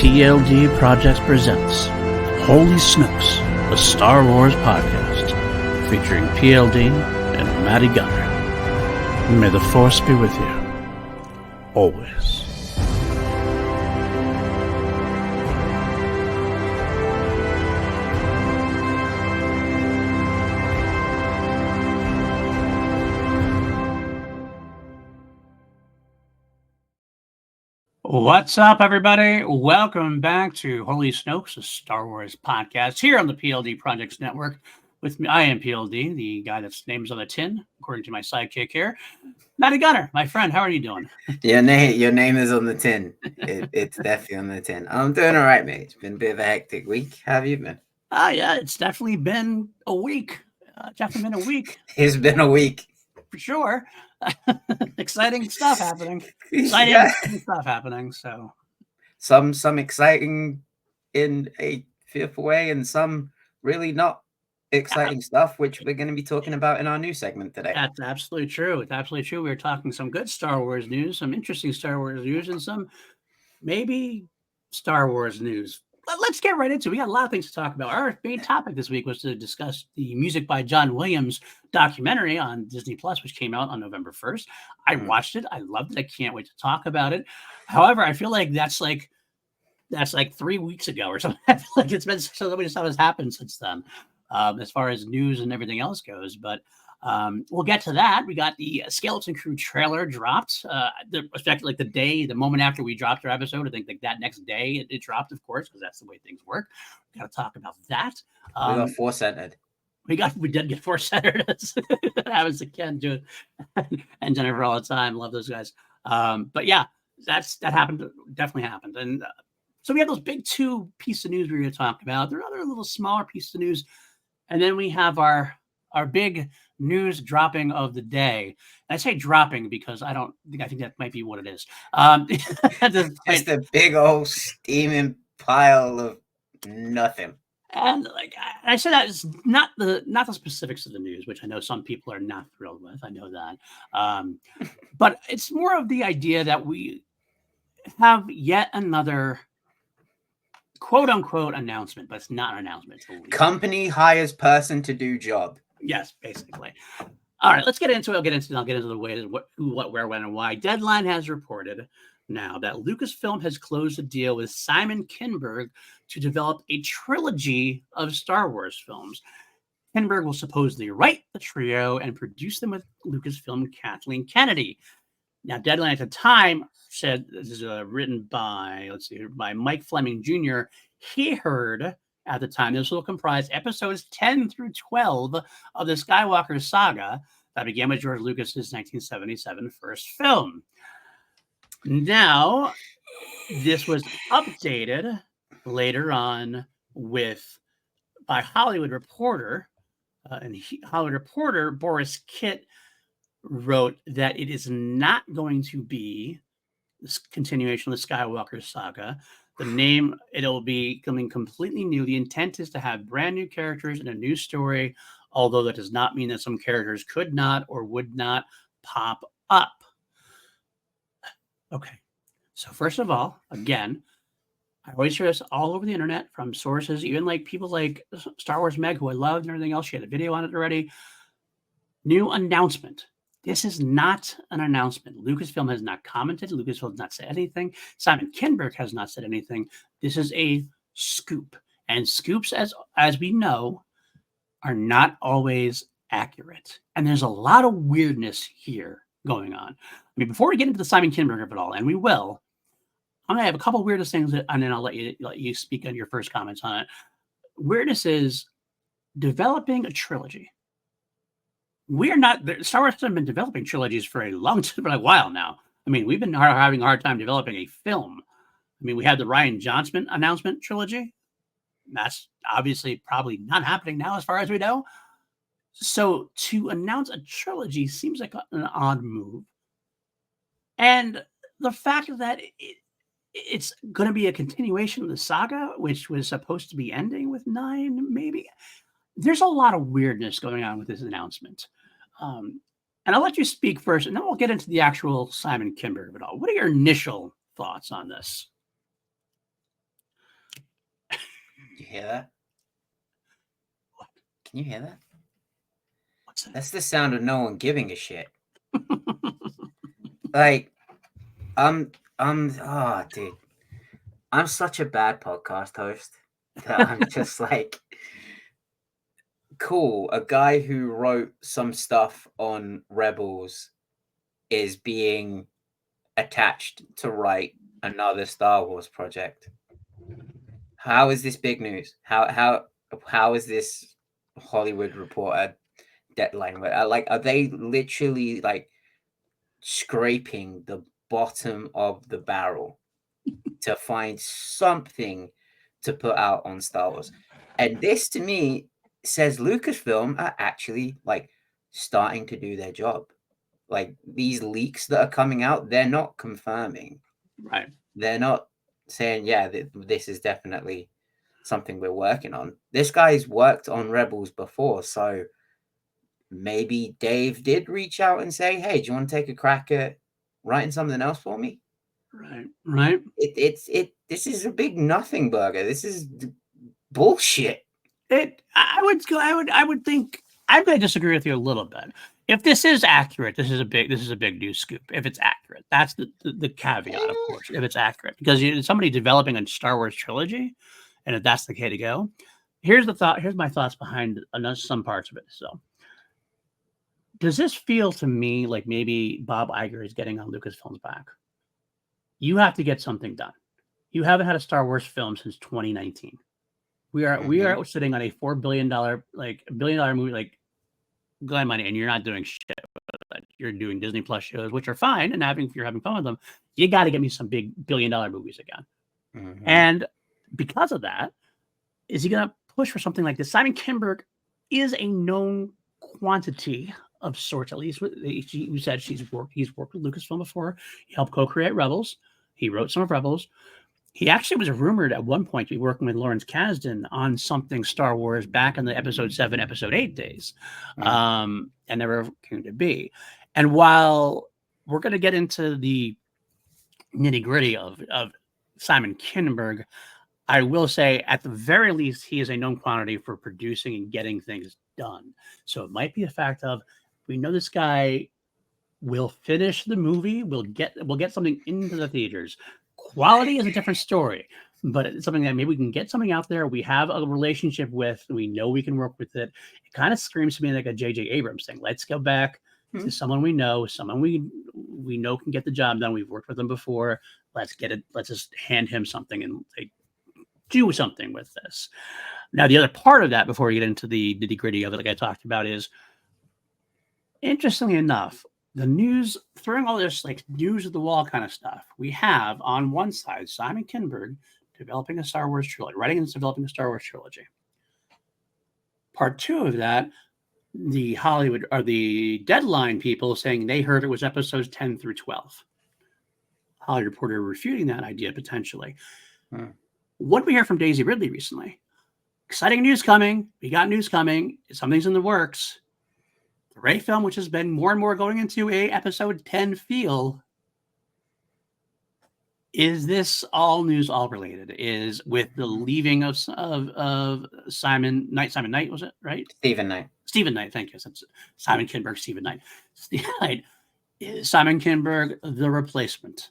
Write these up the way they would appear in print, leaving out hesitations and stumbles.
PLD Projects presents Holy Snokes, a Star Wars podcast featuring PLD and Matty Gunner. May the Force be with you, always. What's up, everybody? Welcome back to Holy Snokes, a Star Wars podcast here on the PLD Projects Network. With me, I am PLD, the guy that's name's on the tin, according to my sidekick here. Matty Gunner, my friend, how are you doing? Your name is on the tin. It's definitely on the tin. I'm doing all right, mate. It's been a bit of a hectic week. How have you been? Yeah, it's definitely been a week. It's been a week. For sure. Exciting stuff happening. So some exciting in a fearful way, and some really not exciting stuff, which we're going to be talking about in our new segment today. That's absolutely true. It's absolutely true. We're talking some good Star Wars news, some interesting Star Wars news, and some maybe Star Wars news. Let's get right into it. We got a lot of things to talk about. Our main topic this week was to discuss the Music by John Williams documentary on Disney Plus, which came out on November 1st. I watched it. I loved it. I can't wait to talk about it. However, I feel like that's like 3 weeks ago or something. I feel like it's been so much stuff has happened since then, as far as news and everything else goes. But we'll get to that. We got the Skeleton Crew trailer dropped. The moment after we dropped our episode, I think like that next day it dropped, of course, because that's the way things work. We got to talk about that. We got Force-centered. We did get Force-centered. That happens to Ken too, and Jennifer all the time. Love those guys. But yeah, that happened. Definitely happened. And so we have those big two pieces of news we're going to talk about. There are other little smaller pieces of news, and then we have our big news dropping of the day. And I say dropping because I think that might be what it is. Just a big old steaming pile of nothing. And like I said, that is not the specifics of the news, which I know some people are not thrilled with. I know that. But it's more of the idea that we have yet another quote unquote announcement, but it's not an announcement. It's company hires person to do job. Yes, basically. All right, let's get into it. I'll get into the way what, who, what, where, when, and why. Deadline has reported now that Lucasfilm has closed a deal with Simon Kinberg to develop a trilogy of Star Wars films. Kinberg will supposedly write the trio and produce them with Lucasfilm Kathleen Kennedy. Now, Deadline at the time said this is written by Mike Fleming Jr. He heard at the time this will comprise episodes 10 through 12 of the Skywalker saga that began with George Lucas's 1977 first film. Now, this was updated later on by Hollywood Reporter, Hollywood Reporter Boris Kitt wrote that it is not going to be this continuation of the Skywalker saga. The name, it'll be coming completely new. The intent is to have brand new characters and a new story, although that does not mean that some characters could not or would not pop up. Okay. So first of all, again, I always hear this all over the internet from sources, even like people like Star Wars Meg, who I loved and everything else. She had a video on it already. New announcement. This is not an announcement. Lucasfilm has not commented. Lucasfilm has not said anything. Simon Kinberg has not said anything. This is a scoop. And scoops, as we know, are not always accurate. And there's a lot of weirdness here going on. I mean, before we get into the Simon Kinberg of it all, and we will, I'm going to have a couple of weirdest things, and then I'll let you speak on your first comments on it. Weirdness is developing a trilogy. Star Wars has been developing trilogies for a while now. I mean, we've been having a hard time developing a film. I mean, we had the Rian Johnson announcement trilogy. That's obviously probably not happening now as far as we know. So to announce a trilogy seems like an odd move. And the fact that it's going to be a continuation of the saga, which was supposed to be ending with 9, maybe. There's a lot of weirdness going on with this announcement. And I'll let you speak first, and then we'll get into the actual Simon Kinberg of it all. What are your initial thoughts on this? You hear that? What? Can you hear that? What's that? That's the sound of no one giving a shit. Like, oh, dude, I'm such a bad podcast host that I'm just like, cool. A guy who wrote some stuff on Rebels is being attached to write another Star Wars project. How is this big news? How is this Hollywood Reporter deadline? Like, are they literally like scraping the bottom of the barrel to find something to put out on Star Wars? And this to me says Lucasfilm are actually like starting to do their job. Like these leaks that are coming out, they're not confirming. Right. They're not saying, yeah, this is definitely something we're working on. This guy's worked on Rebels before, so maybe Dave did reach out and say, hey, do you want to take a crack at writing something else for me? Right. Right. This is a big nothing burger. This is bullshit. I would think I'm going to disagree with you a little bit. If this is accurate, this is a big news scoop. If it's accurate, that's the caveat, of course. If it's accurate, because somebody developing a Star Wars trilogy, and if that's the way to go, here's my thoughts behind some parts of it. So, does this feel to me like maybe Bob Iger is getting on Lucasfilm's back? You have to get something done. You haven't had a Star Wars film since 2019. We are sitting on a $4 billion movie, like Glenn money, and you're not doing shit with it. You're doing Disney Plus shows, which are fine, and you're having fun with them. You got to get me some big billion-dollar movies again. And because of that, is he going to push for something like this? Simon Kinberg is a known quantity of sorts. At least you said he's worked with Lucasfilm before. He helped co-create Rebels. He wrote some of Rebels. He actually was rumored at one point to be working with Lawrence Kasdan on something Star Wars back in the Episode 7, Episode 8 days, and never came to be. And while we're going to get into the nitty-gritty of Simon Kinberg, I will say at the very least he is a known quantity for producing and getting things done. So it might be a fact of we know this guy will finish the movie, we'll get something into the theaters. Quality is a different story, but it's something that maybe we can get something out there. We have a relationship with, we know we can work with it. It kind of screams to me like a J.J. Abrams thing. Let's go back to someone we know, someone we know can get the job done. We've worked with them before. Let's get it. Let's just hand him something and do something with this. Now, the other part of that, before we get into the nitty-gritty of it, like I talked about, is interestingly enough, the news, throwing all this like news of the wall kind of stuff, we have on one side Simon Kinberg developing a Star Wars trilogy, writing and developing a Star Wars trilogy. Part two of that, the Hollywood or the Deadline people saying they heard it was episodes 10 through 12. Hollywood Reporter refuting that idea potentially. What did we hear from Daisy Ridley recently? Exciting news coming. We got news coming. Something's in the works. The Rey film, which has been more and more going into a episode 10 feel, is this all news, all related? Is with the leaving of Simon Knight, was it right? Stephen Knight, thank you. Simon Kinberg, Stephen Knight. Is Simon Kinberg the replacement?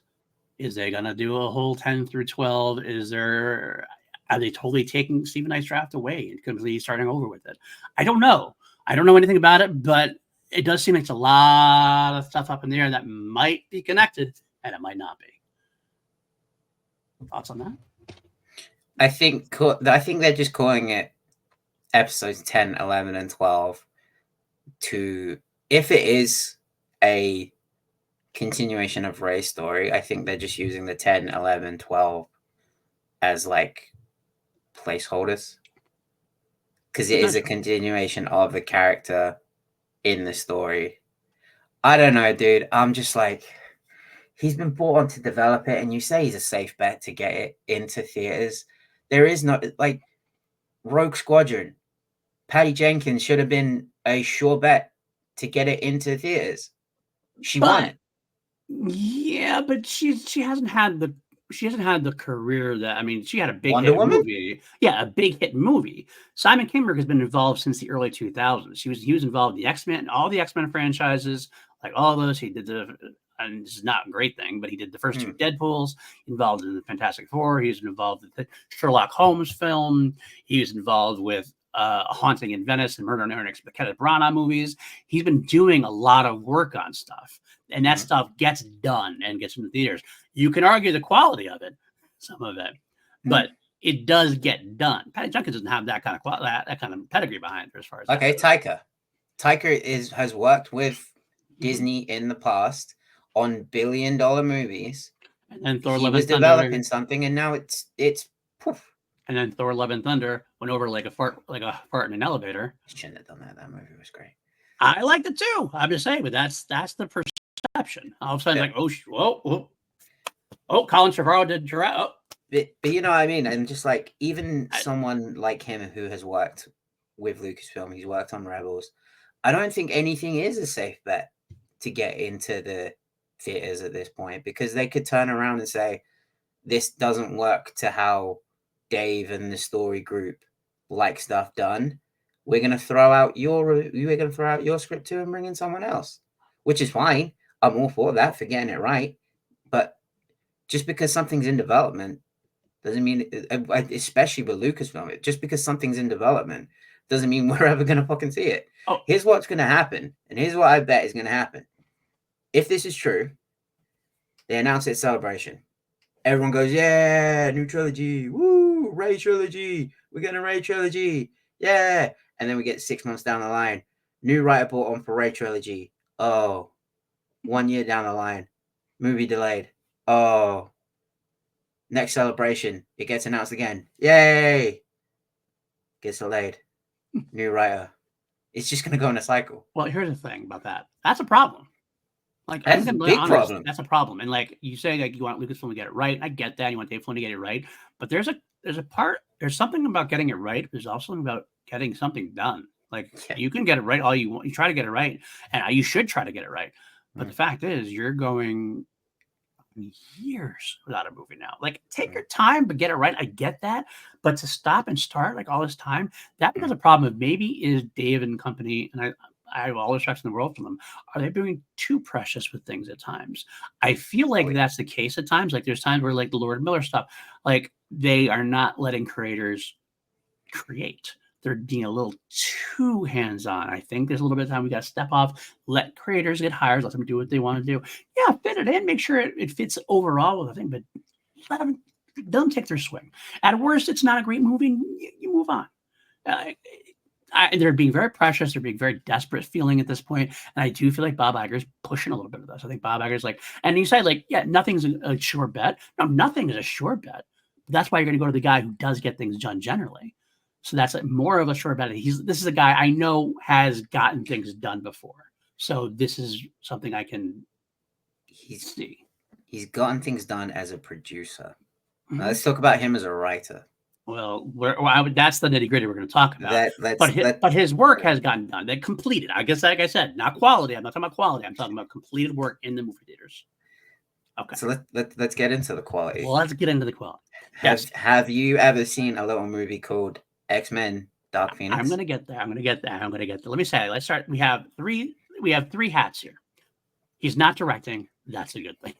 Is they gonna do a whole 10 through 12? Are they totally taking Stephen Knight's draft away and completely starting over with it? I don't know. I don't know anything about it, but it does seem like it's a lot of stuff up in the air that might be connected and it might not be. Thoughts on that? I think they're just calling it episodes 10, 11, and 12 to, if it is a continuation of Rey's story, I think they're just using the 10, 11, 12 as like placeholders, because it is a continuation of the character in the story. I don't know, dude. I'm just like, he's been brought on to develop it, and you say he's a safe bet to get it into theaters. There is no, like, Rogue Squadron. Patty Jenkins should have been a sure bet to get it into theaters. She won it. Yeah, but she hasn't had she hasn't had the career that, I mean, she had a big Wonder hit Woman? movie. Yeah, a big hit movie. Simon Kinberg has been involved since the early 2000s. He was involved in the X-Men, all the X-Men franchises, like all those. He did and this is not a great thing, but he did the first two Deadpools, involved in the Fantastic Four. He was involved with the Sherlock Holmes film. He was involved with A Haunting in Venice and Murder on Orient Express, the Kenneth Branagh movies. He's been doing a lot of work on stuff, and that stuff gets done and gets into theaters. You can argue the quality of it, some of it, but it does get done. Patty Jenkins doesn't have that kind of that kind of pedigree behind her as far as Okay, Taika. Taika has worked with Disney in the past on billion-dollar movies. And then Thor: He Love was and Thunder, developing something, and now it's poof. and then Thor: Love and Thunder went over like a fart in an elevator. He shouldn't have done that. That movie was great. I liked it too. I'm just saying, but that's the perception. All of a sudden, like, Colin Trevorrow did Jurassic. Oh. But you know what I mean? And just like even someone like him who has worked with Lucasfilm, he's worked on Rebels. I don't think anything is a safe bet to get into the theaters at this point, because they could turn around and say, this doesn't work to how Dave and the story group like stuff done. We're gonna throw out your script too and bring in someone else, which is fine. I'm all for that, for getting it right. But just because something's in development doesn't mean, especially with Lucasfilm, just because something's in development doesn't mean we're ever gonna fucking see it. Here's what's gonna happen, and here's what I bet is gonna happen. If this is true, they announce it Celebration. Everyone goes, yeah, new trilogy, woo, Rey trilogy, we're getting a Rey trilogy, yeah. And then we get 6 months down the line, new writer brought on for Rey trilogy. Oh, 1 year down the line, movie delayed. Oh, next Celebration, it gets announced again. Yay! Gets delayed. New writer. It's just gonna go in a cycle. Well, here's the thing about that. That's a problem. Like, that's a big problem. That's a problem. And like you say, like you want Lucasfilm to get it right. I get that. You want Dave Filoni to get it right. But there's something about getting it right. There's also something about getting something done. Like you can get it right all you want. You try to get it right, and you should try to get it right. But the fact is, you're going years without a movie now. Like, take your time, but get it right. I get that. But to stop and start like all this time, that becomes a problem. Of maybe is Dave and company, and I have all the respect in the world for them. Are they being too precious with things at times? I feel like that's the case at times. Like there's times where like the Lord Miller stuff, like they are not letting creators create. They're being a little too hands-on. I think there's a little bit of time we got to step off, let creators get hired, let them do what they want to do. Yeah, fit it in, make sure it fits overall with the thing, but let them take their swing. At worst, it's not a great movie. You move on. They're being very precious. They're being very desperate feeling at this point. And I do feel like Bob Iger's pushing a little bit of this. I think Bob Iger's like, and you say like, yeah, nothing's a sure bet. No, nothing is a sure bet. That's why you're going to go to the guy who does get things done generally. So that's more of a sure bet. This is a guy I know has gotten things done before. So this is something I can see. He's gotten things done as a producer. Now, let's talk about him as a writer. Well, that's the nitty gritty we're going to talk about. But his work has gotten done. They completed. I guess, like I said, not quality. I'm not talking about quality. I'm talking about completed work in the movie theaters. Okay. So let's get into the quality. Well, let's get into the quality. Have you ever seen a little movie called X-Men Dark Phoenix? I'm going to get there. I'm going to get there. Let me say, let's start. We have three hats here. He's not directing. That's a good thing.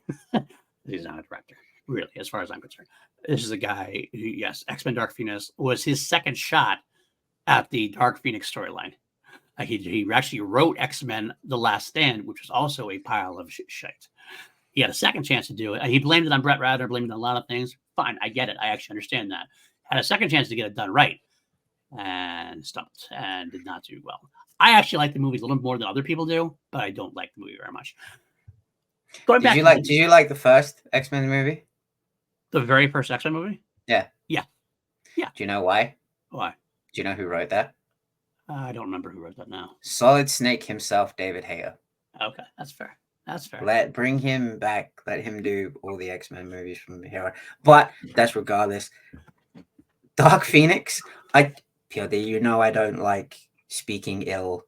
He's not a director, really, as far as I'm concerned. This is a guy who, yes, X-Men Dark Phoenix was his second shot at the Dark Phoenix storyline. He actually wrote X-Men The Last Stand, which was also a pile of shit. He had a second chance to do it. He blamed it on Brett Ratner, blamed it on a lot of things. Fine, I get it. I actually understand that. Had a second chance to get it done right and stumped and did not do well. I actually like the movies a little more than other people do, but I don't like the movie very much. Did you like the first X-Men movie? The very first X-Men movie? Yeah. Yeah. Do you know why? Why? Do you know who wrote that? I don't remember who wrote that now. Solid Snake himself, David Hayter. Okay, that's fair. That's fair. Bring him back. Let him do all the X-Men movies from here on. But that's regardless. Dark Phoenix, PLD, you know I don't like speaking ill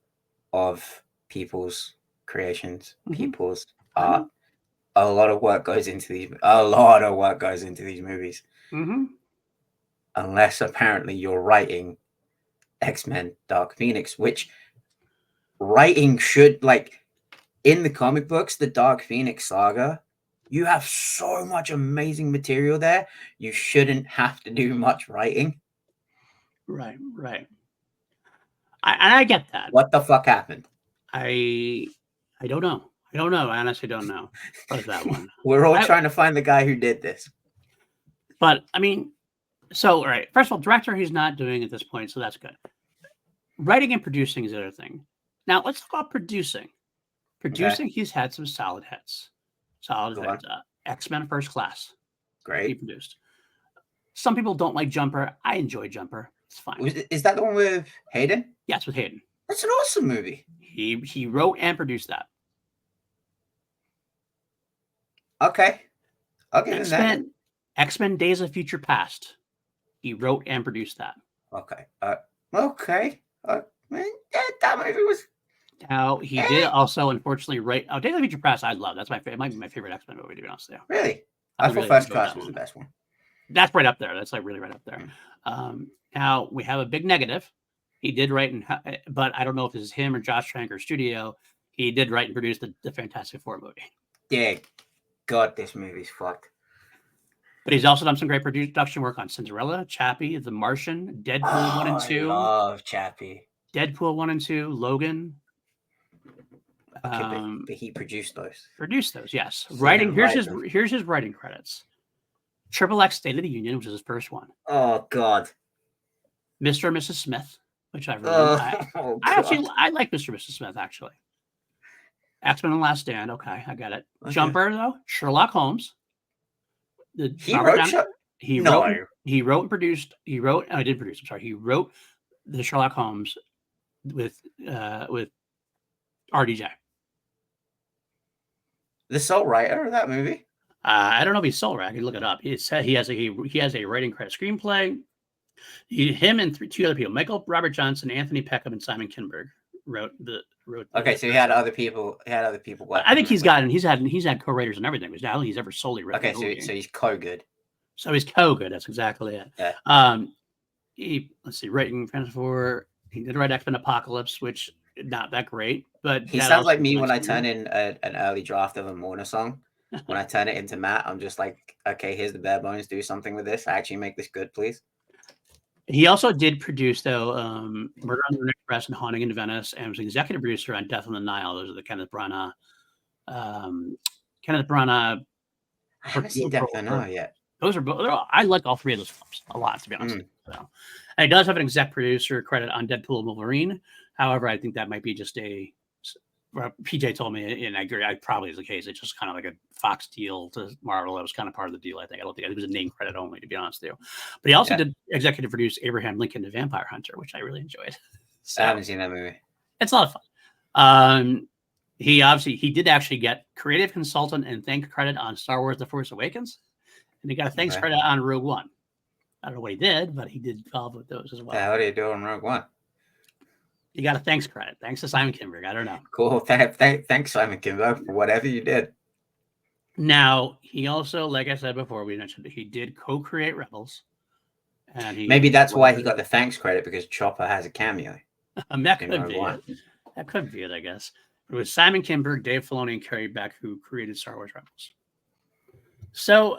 of people's creations, people's art. a lot of work goes into these. A lot of work goes into these movies. Mm-hmm. Unless apparently you're writing X-Men Dark Phoenix, which writing should, like, in the comic books, the Dark Phoenix saga, you have so much amazing material there. You shouldn't have to do much writing. Right. I get that. What the fuck happened? I don't know. I honestly don't know about that one. We're all trying to find the guy who did this. But I mean, so all right. First of all, director he's not doing at this point, so that's good. Writing and producing is the other thing. Now let's talk about producing. Producing, he's had some solid hits. X-Men First Class. Great. He produced. Some people don't like Jumper. I enjoy Jumper. It's fine. Is that the one with Hayden? Yes, with Hayden. That's an awesome movie. He wrote and produced that. Okay. Okay. X-Men Days of Future Past. He wrote and produced that. Okay. Okay. Man, that movie was. Now he did also, unfortunately, write. Oh, Days of Future Past. I love. That's my favorite. It might be my favorite X-Men movie, to be honest with you. Really? I thought really First enjoyed Class that was one. the best one. That's right up there. That's like really right up there. Now we have a big negative. He did write, but I don't know if this is him or Josh Trank or studio. He did write and produce the Fantastic Four movie. Yeah. God, this movie's fucked. But he's also done some great production work on Cinderella, Chappie, The Martian, Deadpool 1 and 2. I love Chappie. Deadpool 1 and 2, Logan. Okay, but he produced those. Produced those, yes. Writing. Here's his writing credits. Triple X State of the Union, which is his first one. Oh God. Mr. and Mrs. Smith, which I like Mr. and Mrs. Smith actually. X-Men and Last Stand. Okay, I got it. Okay. Jumper though. Sherlock Holmes. He wrote and produced. He wrote the Sherlock Holmes with RDJ. The sole writer of that movie? I don't know if he's sole writer. I can look it up. He said he has a writing credit screenplay. Him and two other people, Michael Robert Johnson, Anthony Peckham, and Simon Kinberg wrote. Okay, so he had other people. I think he's had co-writers and everything. But now he's ever solely written. Okay, so he's co-good. So he's co-good. That's exactly it. Yeah. Let's see, writing Fantasy Four. He did write X-Men Apocalypse, which not that great, but he sounds like me when I turn in an early draft of a Morna song. When I turn it into Matt, I'm just like, okay, here's the bare bones. Do something with this. Actually make this good, please. He also did produce, though, Murder on the Orient Express and Haunting in Venice, and was executive producer on Death on the Nile. Those are the Kenneth Branagh. I haven't seen Death on the Nile yet. Those are both. I like all three of those films a lot, to be honest. So, and he does have an exec producer credit on Deadpool and Wolverine. However, I think that might be just a. PJ told me, and I agree. I probably is the case. It's just kind of like a Fox deal to Marvel. That was kind of part of the deal. I think. I don't think it was a name credit only, to be honest with you. But he also did executive produce Abraham Lincoln, the Vampire Hunter, which I really enjoyed. So, I haven't seen that movie. It's a lot of fun. He did actually get creative consultant and thank credit on Star Wars: The Force Awakens, and he got a thanks credit on Rogue One. I don't know what he did, but he did involved with those as well. Yeah, what do you do on Rogue One? You got a thanks credit. Thanks to Simon Kinberg. I don't know. Cool. Thanks, Simon Kinberg, for whatever you did. Now, he also, like I said before, we mentioned that he did co-create Rebels. And maybe that's why he got the thanks credit, because Chopper has a cameo. That could be it, I guess. It was Simon Kinberg, Dave Filoni, and Carrie Beck who created Star Wars Rebels. So,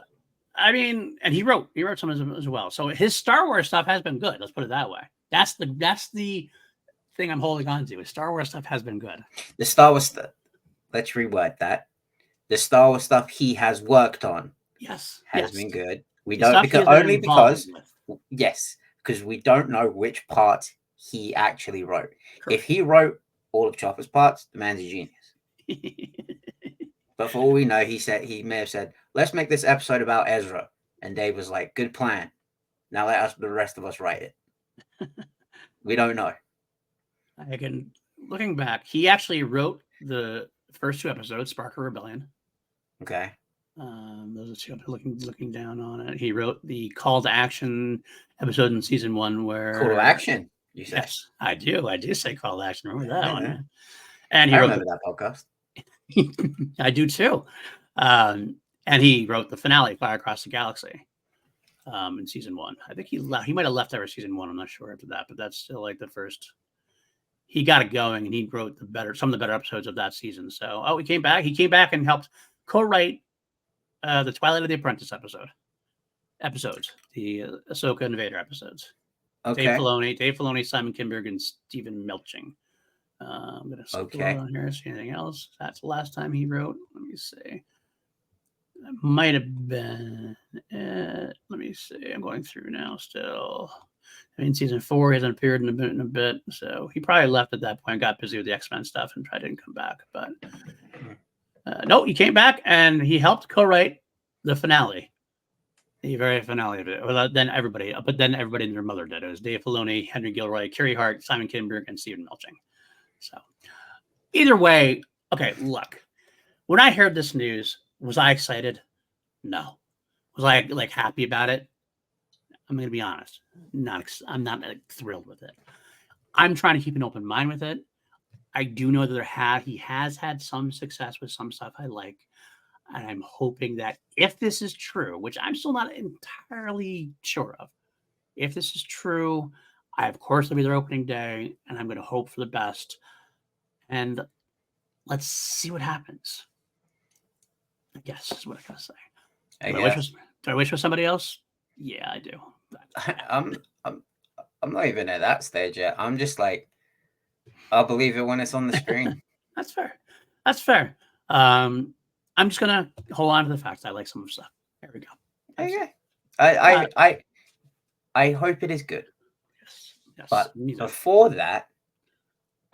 I mean, and he wrote some of them as well. So his Star Wars stuff has been good. Let's put it that way. That's the thing I'm holding on to. His Star Wars stuff has been good. The Star Wars stuff. Let's reword that. The Star Wars stuff he has worked on. Yes, has been good. We don't because we don't know which parts he actually wrote. Correct. If he wrote all of Chopper's parts, the man's a genius. But for all we know, he may have said, "Let's make this episode about Ezra," and Dave was like, "Good plan. Now let the rest of us write it." We don't know. Looking back, he actually wrote the first two episodes, Spark of Rebellion. Okay. Those are two. I'm looking down on it. He wrote the Call to Action episode in season 1 where Call to Action. You said. Yes, I do. I do say Call to Action. Remember that one? And I remember that podcast. I do too. And he wrote the finale, Fire Across the Galaxy, in season 1. I think he left. He might have left after season 1. I'm not sure after that, but that's still like the first. He got it going, and he wrote some of the better episodes of that season. So, he came back. He came back and helped co-write the Twilight of the Apprentice episodes, the Ahsoka and Vader episodes. Okay. Dave Filoni, Simon Kinberg, and Stephen Melching. I'm going to scroll down here. See anything else? That's the last time he wrote. Let me see. That might have been it. Let me see. I'm going through now still. I mean, season 4 hasn't appeared in a bit, so he probably left at that point, got busy with the X-Men stuff, and probably didn't come back. But no, he came back and he helped co-write the finale, the very finale of it. Well, then everybody and their mother did. It was Dave Filoni, Henry Gilroy, Carrie Hart, Simon Kinberg, and Stephen Melching. So either way, okay, look, when I heard this news, was I excited? No. Was I like happy about it? I'm going to be honest. I'm not like, thrilled with it. I'm trying to keep an open mind with it. I do know that he has had some success with some stuff I like. And I'm hoping that if this is true, which I'm still not entirely sure of, if this is true, I, of course, will be their opening day, and I'm going to hope for the best. And let's see what happens. I guess is what I gotta say. Do I wish for somebody else? Yeah, I do. I'm not even at that stage yet. I'm just like, I'll believe it when it's on the screen. That's fair. I'm just gonna hold on to the fact I like some of the stuff. There we go. Okay. I hope it is good. Yes. But before that,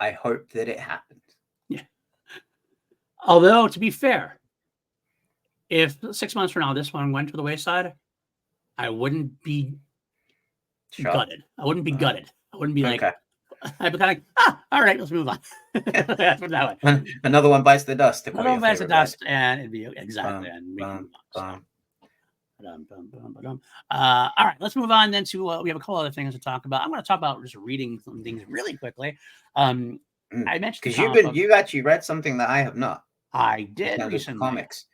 I hope that it happens. Yeah. Although, to be fair, if 6 months from now this one went to the wayside, I wouldn't be gutted. I wouldn't be gutted. I wouldn't be like, I'd be kind of all right, let's move on. That's what that way. Another one bites the dust. Another one bites the dust, and it'd be exactly. All right, let's move on then to we have a couple other things to talk about. I'm going to talk about just reading some things really quickly. I mentioned because you've actually read something that I have not. I did recently. Comics.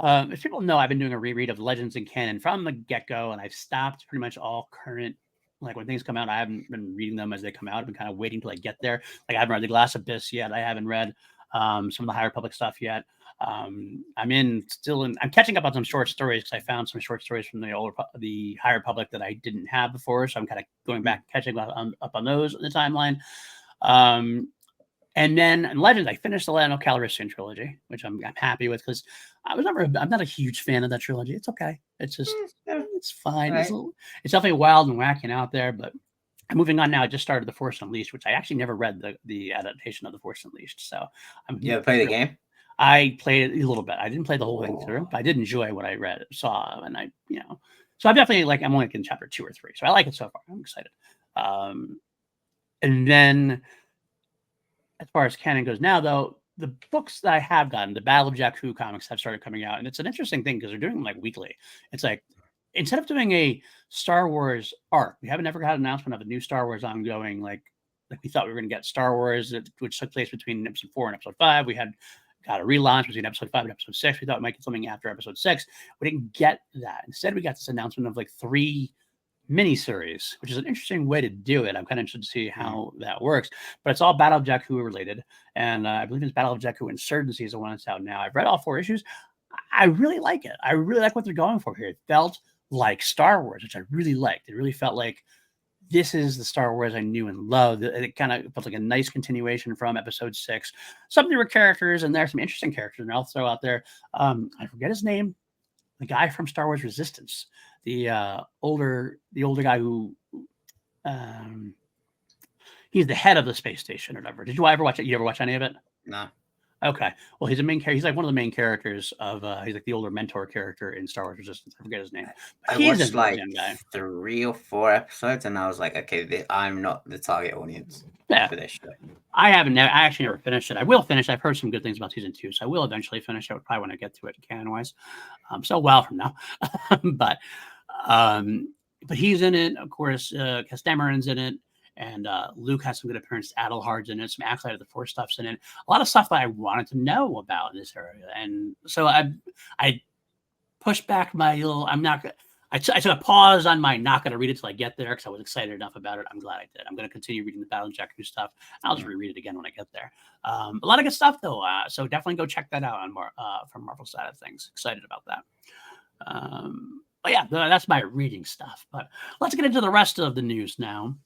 As people know, I've been doing a reread of Legends and Canon from the get-go, and I've stopped pretty much all current. Like when things come out, I haven't been reading them as they come out. I've been kind of waiting till I get there. Like I haven't read The Glass Abyss yet. I haven't read some of the High Republic stuff yet. I'm catching up on some short stories because I found some short stories from the High Republic that I didn't have before. So I'm kind of going back, catching up on those in the timeline. And then in Legends, I finished the Lando Calrissian trilogy, which I'm happy with because I'm not a huge fan of that trilogy. It's okay. It's just it's fine. Right. It's definitely wild and wacky and out there. But I'm moving on now. I just started The Force Unleashed, which I actually never read the adaptation of The Force Unleashed. So you ever play the game? I played it a little bit. I didn't play the whole thing through, but I did enjoy what I saw, and so I'm definitely I'm only in chapter 2 or 3, so I like it so far. I'm excited. And then, as far as canon goes now, though, the books that I have gotten, the Battle of Jakku comics have started coming out, and it's an interesting thing because they're doing them like weekly. It's like instead of doing a Star Wars arc, we haven't ever got an announcement of a new Star Wars ongoing like we thought we were going to get Star Wars, which took place between episode 4 and episode 5. We got a relaunch between episode 5 and episode 6. We thought we might get something after episode 6. We didn't get that. Instead, we got this announcement of like 3 miniseries, which is an interesting way to do it. I'm kind of interested to see how that works. But it's all Battle of Jakku related. And I believe it's Battle of Jakku Insurgency is the one that's out now. I've read all 4 issues. I really like it. I really like what they're going for here. It felt like Star Wars, which I really liked. It really felt like this is the Star Wars I knew and loved. It kind of felt like a nice continuation from episode 6. Some newer characters, and there's some interesting characters. And I'll throw out there, I forget his name, the guy from Star Wars Resistance, the older guy who, he's the head of the space station or whatever. Did you ever watch it? You ever watch any of it? No. Okay. Well, he's a main character. He's like one of the main characters of, he's like the older mentor character in Star Wars Resistance. I forget his name. I watched like 3 or 4 episodes and I was like, okay, I'm not the target audience for this show. I actually never finished it. I will finish. I've heard some good things about season 2, so I will eventually finish it. Probably when I get to it canon-wise. So a while from now. But he's in it, of course. Cass Dameron's in it. And Luke has some good appearances. Adelhard's in it. Some Acolyte of the Force stuff's in it. A lot of stuff that I wanted to know about in this area. And so I pushed back my little. I took a pause on my not going to read it till I get there because I was excited enough about it. I'm glad I did. I'm going to continue reading the Battle and Jakku stuff. I'll just reread it again when I get there. A lot of good stuff though. So definitely go check that out on from Marvel's side of things. Excited about that. But yeah, that's my reading stuff. But let's get into the rest of the news now.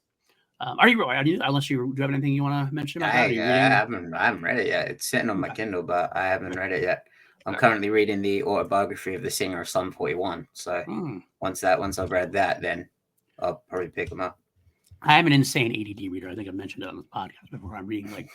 Are you unless do you have anything you want to mention about that? Are you reading? I haven't read it yet. It's sitting on my Kindle, but I haven't read it yet. I'm currently reading the autobiography of the singer of Sum 41. So once I've read that, then I'll probably pick them up. I am an insane ADD reader. I think I've mentioned it on the podcast before. I'm reading like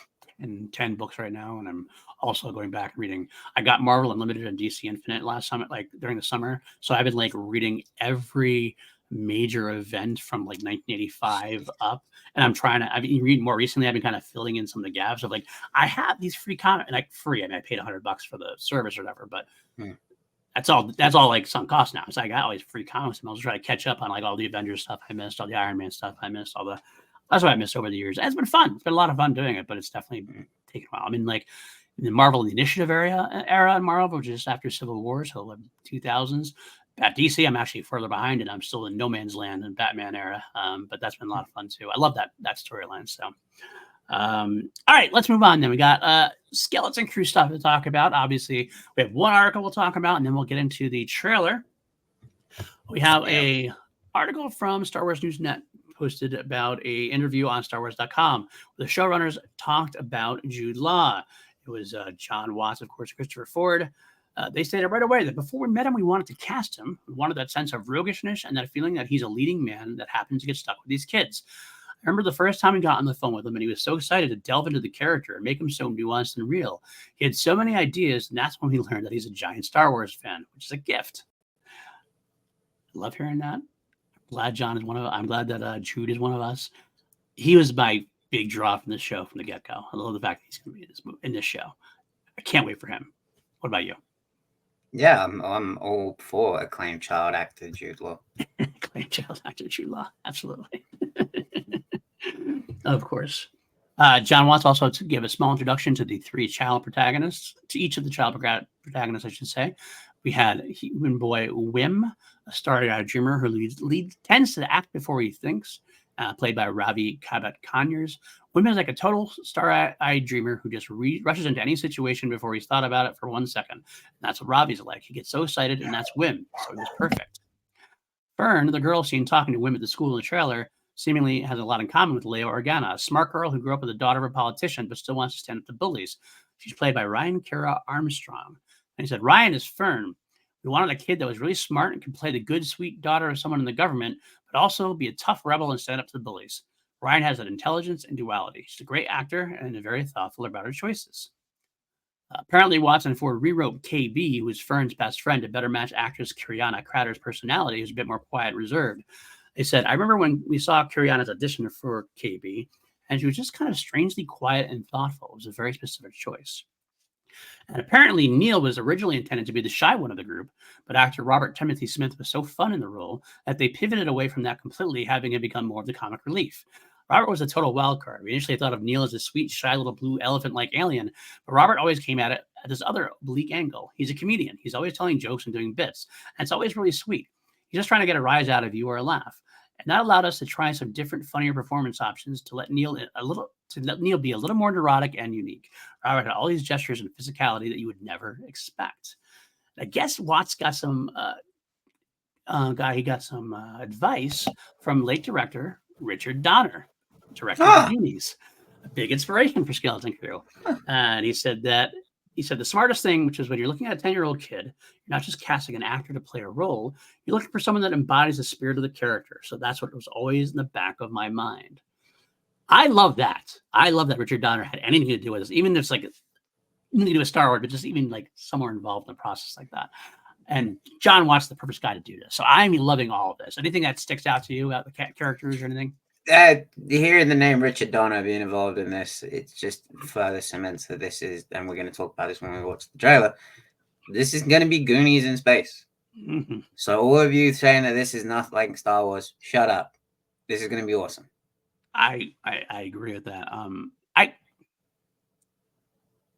10 books right now, and I'm also going back and reading. I got Marvel Unlimited and DC Infinite last summer, like during the summer. So I've been like reading every major event from like 1985 up, and I've been reading more recently. I've been kind of filling in some of the gaps of like I have these free comics, and like free. I mean, I paid $100 for the service or whatever, but that's all like sunk cost now. It's like I got all these free comics, and I'll just try to catch up on like all the Avengers stuff I missed, all the Iron Man stuff I missed, that's what I missed over the years. And it's been fun. It's been a lot of fun doing it, but it's definitely taken a while. I mean, like in the Marvel the Initiative era in Marvel, which is just after Civil War, so like 2000s. At DC, I'm actually further behind, and I'm still in No Man's Land and Batman era. But that's been a lot of fun too. I love that storyline. So, all right, let's move on. Then we got Skeleton Crew stuff to talk about. Obviously, we have one article we'll talk about, and then we'll get into the trailer. We have a article from Star Wars News Net posted about a interview on StarWars.com where the showrunners talked about Jude Law. It was John Watts, of course, Christopher Ford. They stated right away that before we met him, we wanted to cast him. We wanted that sense of roguishness and that feeling that he's a leading man that happens to get stuck with these kids. I remember the first time we got on the phone with him, and he was so excited to delve into the character and make him so nuanced and real. He had so many ideas, and that's when we learned that he's a giant Star Wars fan, which is a gift. I love hearing that. Glad John is one of us. I'm glad that Jude is one of us. He was my big draw from this show from the get-go. I love the fact that he's going to be in this show. I can't wait for him. What about you? Yeah, I'm all for acclaimed child actor Jude Law. Acclaimed child actor Jude Law, absolutely. Of course. John Watts also to give a small introduction to the three child protagonists, to each of the child protagonists, I should say. We had human boy Wim, a starry-eyed dreamer who tends to act before he thinks, played by Ravi Kabat-Conyers. Wim is like a total starry-eyed dreamer who just rushes into any situation before he's thought about it for 1 second. And that's what Ravi's like. He gets so excited, and that's Wim. So he was perfect. Fern, the girl seen talking to Wim at the school in the trailer, seemingly has a lot in common with Leo Organa, a smart girl who grew up with the daughter of a politician but still wants to stand up to bullies. She's played by Ryan Kara Armstrong. And he said, Ryan is Fern. We wanted a kid that was really smart and could play the good, sweet daughter of someone in the government, but also be a tough rebel and stand up to the bullies. Ryan has an intelligence and duality. She's a great actor and very thoughtful about her choices. Apparently, Watson and Ford rewrote KB, who was Fern's best friend, to better match actress Kiriana Cratter's personality, who's a bit more quiet and reserved. They said, I remember when we saw Kiriana's audition for KB, and she was just kind of strangely quiet and thoughtful. It was a very specific choice. And apparently, Neil was originally intended to be the shy one of the group, but actor Robert Timothy Smith was so fun in the role that they pivoted away from that completely, having him become more of the comic relief. Robert was a total wild card. We initially thought of Neil as a sweet, shy little blue elephant-like alien, but Robert always came at it at this other oblique angle. He's a comedian. He's always telling jokes and doing bits, and it's always really sweet. He's just trying to get a rise out of you or a laugh. And that allowed us to try some different, funnier performance options to let Neil be a little more neurotic and unique. Robert had all these gestures and physicality that you would never expect. I guess Watts got some advice from late director Richard Donner, director of Goonies, a big inspiration for Skeleton Crew. And he said the smartest thing, which is when you're looking at a 10-year-old kid, you're not just casting an actor to play a role, you're looking for someone that embodies the spirit of the character. So that's what was always in the back of my mind. I love that. I love that Richard Donner had anything to do with this, even if it's like nothing to do with Star Wars, but just even like somewhere involved in the process like that. And John Watts, the perfect guy to do this. So I'm loving all of this. Anything that sticks out to you about the characters or anything? Hearing the name Richard Donner being involved in this, it's just further cements that this is, and we're going to talk about this when we watch the trailer, this is going to be Goonies in space. Mm-hmm. So all of you saying that this is not like Star Wars, shut up. This is going to be awesome. I agree with that. I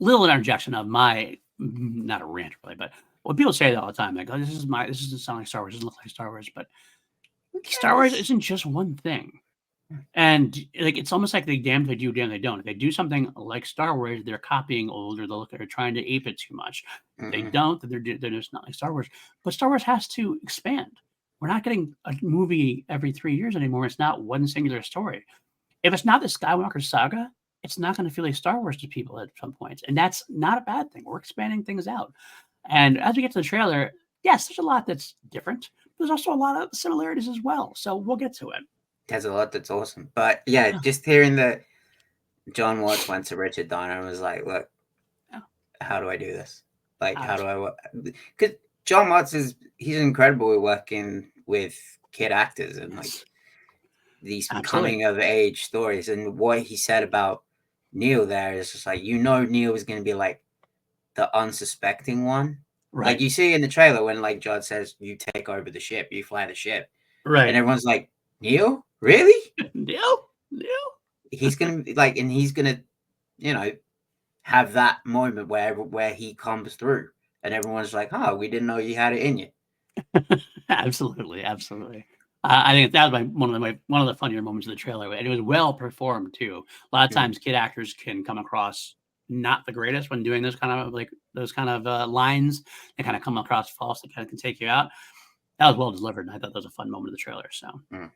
little interjection of my not a rant really, but when people say that all the time, like, "Oh, this doesn't sound like Star Wars. It doesn't look like Star Wars," but Who Star Wars cares? isn't just one thing. And like it's almost like they damn if they do, damn they don't. If they do something like Star Wars, they're copying old, or they're trying to ape it too much. If they Mhm. don't, then they're just not like Star Wars. But Star Wars has to expand. We're not getting a movie every 3 years anymore. It's not one singular story. If it's not the Skywalker saga, it's not going to feel like Star Wars to people at some points, and that's not a bad thing. We're expanding things out. And as we get to the trailer, yes, there's a lot that's different. There's also a lot of similarities as well. So we'll get to it. There's a lot that's awesome. But yeah, Yeah. just hearing that John Watts went to Richard Donner and was like, look, Yeah. how do I do this? Like, how do Absolutely. I work? Because John Watts he's incredible at working with kid actors and like Yes. these Absolutely. coming of age stories. And what he said about Neil there is just like, Neil is going to be like the unsuspecting one. Like Right. you see in the trailer when like Judd says, you take over the ship, you fly the ship. And Right. everyone's like, Neil? Really? Neil? Neil? He's going to be like, and he's going to, you know, have that moment where he comes through and everyone's like, oh, we didn't know you had it in you. Absolutely. Absolutely. I think that was one of the funnier moments of the trailer, and it was well performed too. A lot of Mm. times, kid actors can come across not the greatest when doing those kind of lines. They kind of come across false. They kind of can take you out. That was well delivered, and I thought that was a fun moment of the trailer. So, Mm.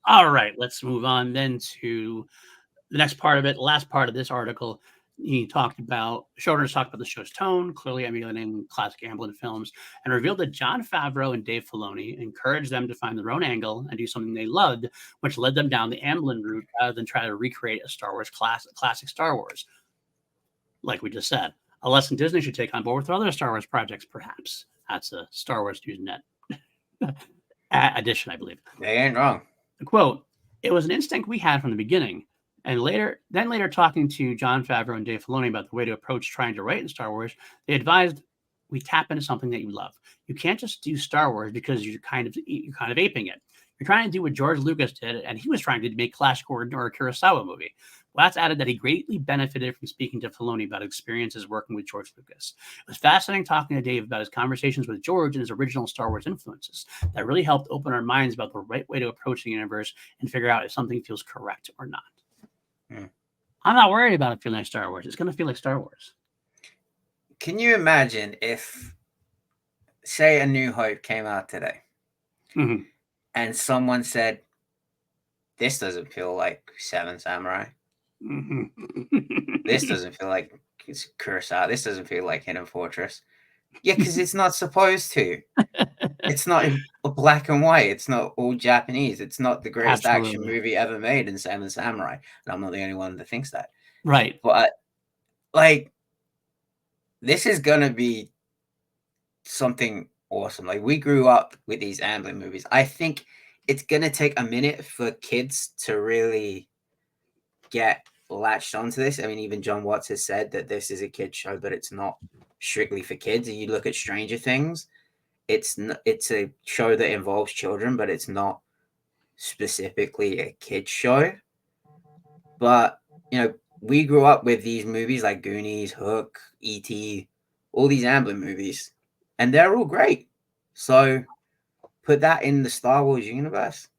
all right, let's move on then to the next part of it. Last part of this article, showrunners talked about the show's tone, clearly emulating classic Amblin films, and revealed that Jon Favreau and Dave Filoni encouraged them to find their own angle and do something they loved, which led them down the Amblin route rather than try to recreate a Star Wars classic Star Wars. Like we just said, a lesson Disney should take on board with other Star Wars projects, perhaps. That's a Star Wars Newsnet addition, I believe. They ain't wrong. The quote, "It was an instinct we had from the beginning. And later talking to Jon Favreau and Dave Filoni about the way to approach trying to write in Star Wars, they advised we tap into something that you love. You can't just do Star Wars because you're kind of aping it. You're trying to do what George Lucas did, and he was trying to make Clash Gordon or a Kurosawa movie." Watts added that he greatly benefited from speaking to Filoni about experiences working with George Lucas. It was fascinating talking to Dave about his conversations with George and his original Star Wars influences. That really helped open our minds about the right way to approach the universe and figure out if something feels correct or not. Mm. I'm not worried about it feeling like Star Wars. It's going to feel like Star Wars. Can you imagine if, say, A New Hope came out today Mm-hmm. and someone said, this doesn't feel like Seven Samurai. Mm-hmm. This doesn't feel like Kurosawa. This doesn't feel like Hidden Fortress. Yeah, because it's not supposed to. It's not in black and white. It's not all Japanese. It's not the greatest action Absolutely. movie ever made in Seven Samurai. And I'm not the only one that thinks that. Right. But, like, this is going to be something awesome. Like, we grew up with these Amblin movies. I think it's going to take a minute for kids to really get latched onto this. I mean, even John Watts has said that this is a kid's show, but it's not strictly for kids. And you look at Stranger Things, it's a show that involves children, but it's not specifically a kid's show. But, we grew up with these movies like Goonies, Hook, E.T., all these Amblin movies, and they're all great. So put that in the Star Wars universe,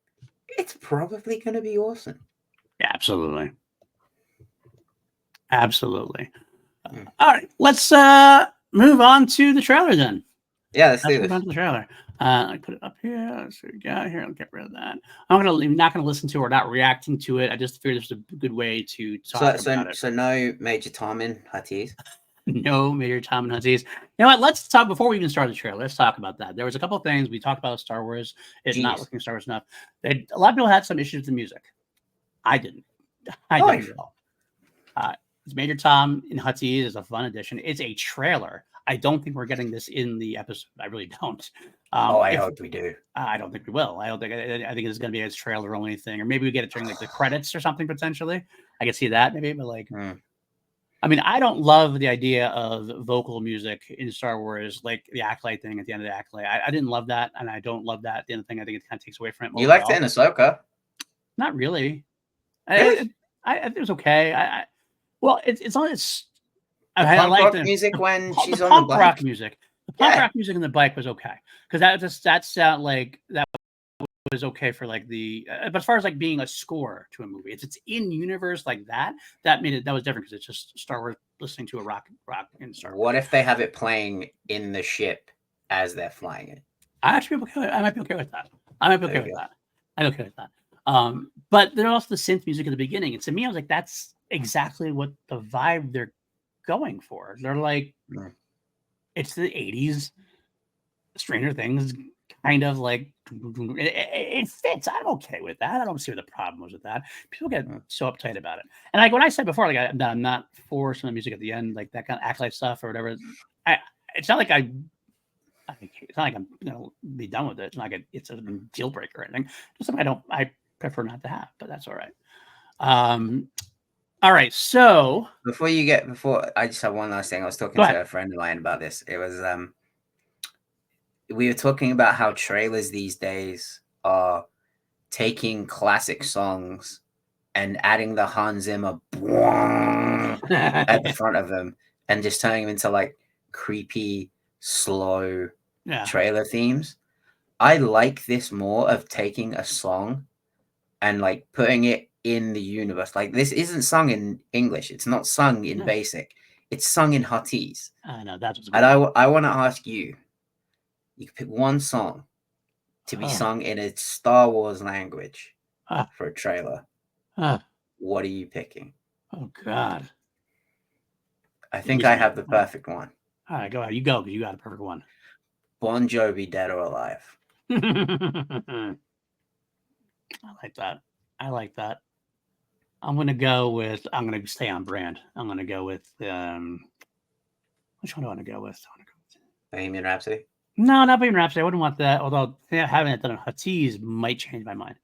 it's probably going to be awesome. Absolutely. Absolutely. Mm. All right. Let's move on to the trailer then. Yeah, let's do Move this. on to the trailer. I put it up here. Let's see what we got here. I'll get rid of that. I'm not gonna listen to it or not reacting to it. I just figured this was a good way to talk about it. So no Major Tom in Huttese. No Major Tom and Huntzies. You know what? Let's talk before we even start the trailer. Let's talk about that. There was a couple of things we talked about Star Wars. It not Jeez. looking Star Wars enough. A lot of people had some issues with the music. I didn't. I Oh, didn't at all. It's Major Tom in Huttese is a fun addition. It's a trailer. I don't think we're getting this in the episode. I really don't. I hope we do. I don't think we will. I don't think. I think it's going to be a trailer only thing, or maybe we get it during like the credits or something potentially. I could see that maybe, but like, I mean, I don't love the idea of vocal music in Star Wars, like the Acolyte thing at the end of the Acolyte. I didn't love that, and I don't love that at the end of the thing. I think it kind of takes away from it. You liked it in Ahsoka. Not really. Really? I think it was okay. Well, it's on its. The I punk like rock music when she's on the punk rock bike? music. The punk Yeah. rock music and the bike was okay because that sound like that was okay for like the. But as far as like being a score to a movie, it's in universe like that. That made it that was different because it's just Star Wars listening to a rock in Star Wars. What if they have it playing in the ship as they're flying it? I actually I might be okay with that. I might be okay There with you go. that. I'm okay with that. But there's also the synth music at the beginning. And to me, I was like, that's exactly what the vibe they're going for. They're like, Mm. it's the 80s, Stranger Things, kind of like it fits. I'm okay with that. I don't see what the problem was with that. People get so uptight about it. And like when I said before, like I'm not for some of the music at the end, like that kind of act like stuff or whatever. It's not like it's not like I'm be done with it. It's not like it's a deal breaker or anything. Just something I prefer not to have, but that's all right. All right. So Before I just have one last thing. I was talking to a friend of mine about this. It was we were talking about how trailers these days are taking classic songs and adding the Hans Zimmer at the front of them and just turning them into like creepy, slow trailer themes. I like this more of taking a song and like putting it in the universe. Like this isn't sung in English. It's not sung in Basic. It's sung in Huttese. I know that's what's and I want to ask you. You could pick one song to be sung in a Star Wars language for a trailer. What are you picking? Oh God! I think I have the perfect one. All right, go ahead. You go because you got a perfect one. Bon Jovi, Dead or Alive. I like that. I like that. I'm gonna stay on brand. I'm gonna go with which one do I want to go with? Bohemian Rhapsody? No, not Bohemian Rhapsody. I wouldn't want that. Although having it done in Huttese might change my mind.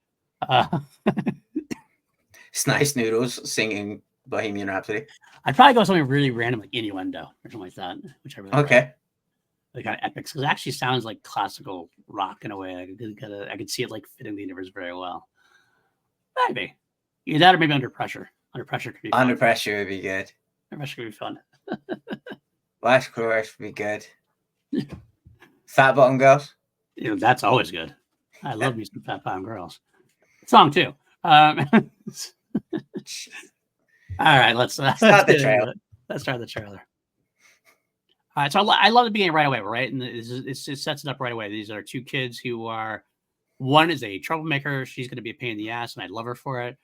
Snice Noodles singing Bohemian Rhapsody. I'd probably go something really random like Innuendo or something like that, which I really like. The kind of epics because it actually sounds like classical rock in a way. I could see it like fitting the universe very well. Maybe either that or maybe Under Pressure. Under Pressure could be fun. Under Pressure would be good. Under Pressure could be fun. Last Chorus would be good. Fat Bottom Girls. That's always good. I love me some Fat Bottom Girls. Song too. All right, let's start the trailer. Let's start the trailer. All right, so I love the beginning right away, right? And it sets it up right away. These are two kids who are, one is a troublemaker. She's going to be a pain in the ass, and I love her for it.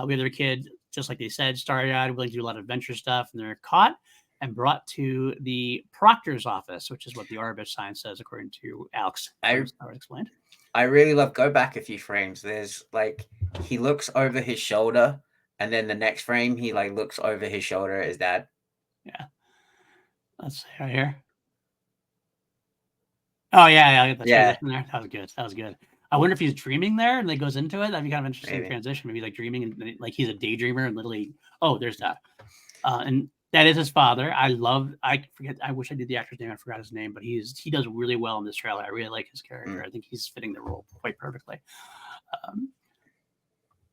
We have their kid, just like they said, started out willing to do a lot of adventure stuff, and they're caught and brought to the proctor's office, which is what the Arbus sign says, according to Alex. I explained. I really love, go back a few frames. There's like, he looks over his shoulder, and then the next frame, he like looks over his shoulder at his dad. Yeah. Let's see right here. Oh yeah. That's there. That was good. That was good. I wonder if he's dreaming there and it goes into it. That'd be kind of interesting transition. Maybe like dreaming and like he's a daydreamer and literally, there's that. And that is his father. I wish I did the actor's name. I forgot his name, but he does really well in this trailer. I really like his character. I think he's fitting the role quite perfectly.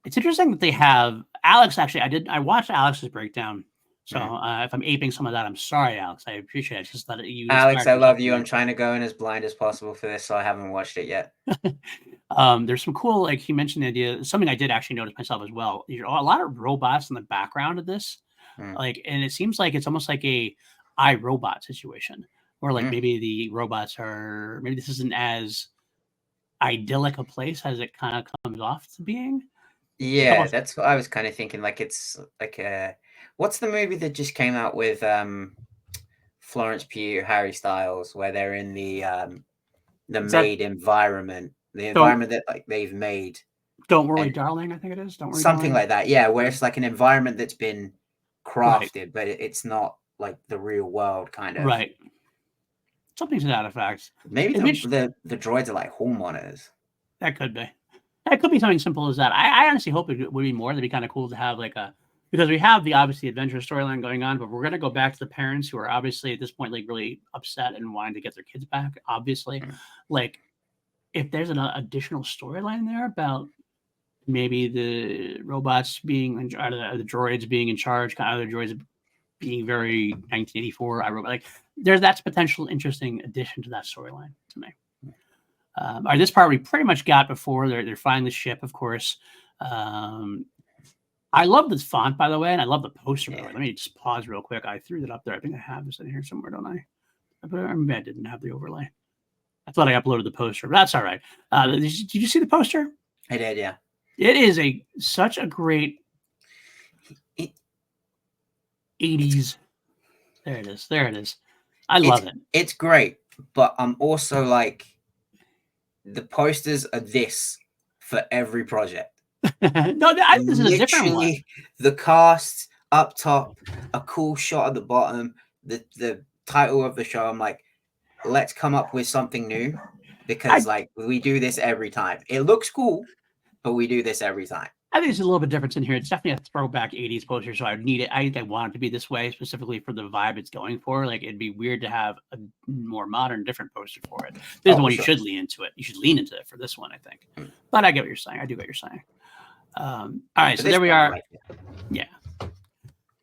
It's interesting that they have Alex. Actually, I watched Alex's breakdown. So if I'm aping some of that, I'm sorry, Alex. I appreciate it. It's just that you. Alex, I love you. I'm trying to go in as blind as possible for this, so I haven't watched it yet. There's some cool, like he mentioned the idea, something I did actually notice myself as well. A lot of robots in the background of this. Like, and it seems like it's almost like a iRobot situation where like maybe the robots maybe this isn't as idyllic a place as it kind of comes off to being. Yeah, that's what I was kind of thinking. Like it's like what's the movie that just came out with Florence Pugh, Harry Styles, where they're in the made environment, the environment that like they've made. Don't Worry, Darling, I think it is. Don't Worry, something Darling. like that. Yeah, where it's like an environment that's been crafted, but it's not like the real world kind of. Right. Something to that effect. Maybe the droids are like hall monitors. That could be. That could be something simple as that. I honestly hope it would be more. That'd be kind of cool to have because we have the obviously adventure storyline going on, but we're going to go back to the parents who are obviously at this point like really upset and wanting to get their kids back. Obviously, like if there's an additional storyline there about maybe the robots being the droids being in charge, kind of the droids being very 1984 iRobot. Like that's potential interesting addition to that storyline to me. All right, this part we pretty much got before. They're finding the ship, of course. I love this font, by the way, and I love the poster. By the way, let me just pause real quick. I threw that up there. I think I have this in here somewhere, don't I? Maybe I didn't have the overlay. I thought I uploaded the poster, but that's all right. Did you see the poster? I did, yeah. It is such a great 80s. There it is. There it is. I love it. It's great, but I'm also like, the posters are this for every project. No, this is a different one. The cast up top, a cool shot at the bottom, the title of the show. I'm like, let's come up with something new, because like we do this every time. It looks cool, but we do this every time. I think there's a little bit of difference in here. It's definitely a throwback 80s poster, so I need it. I think I want it to be this way specifically for the vibe it's going for. Like, it'd be weird to have a more modern, different poster for it. This is the one you should lean into it. You should lean into it for this one, I think. But I get what you're saying. I do get what you're saying. All right, so there we are. Yeah. All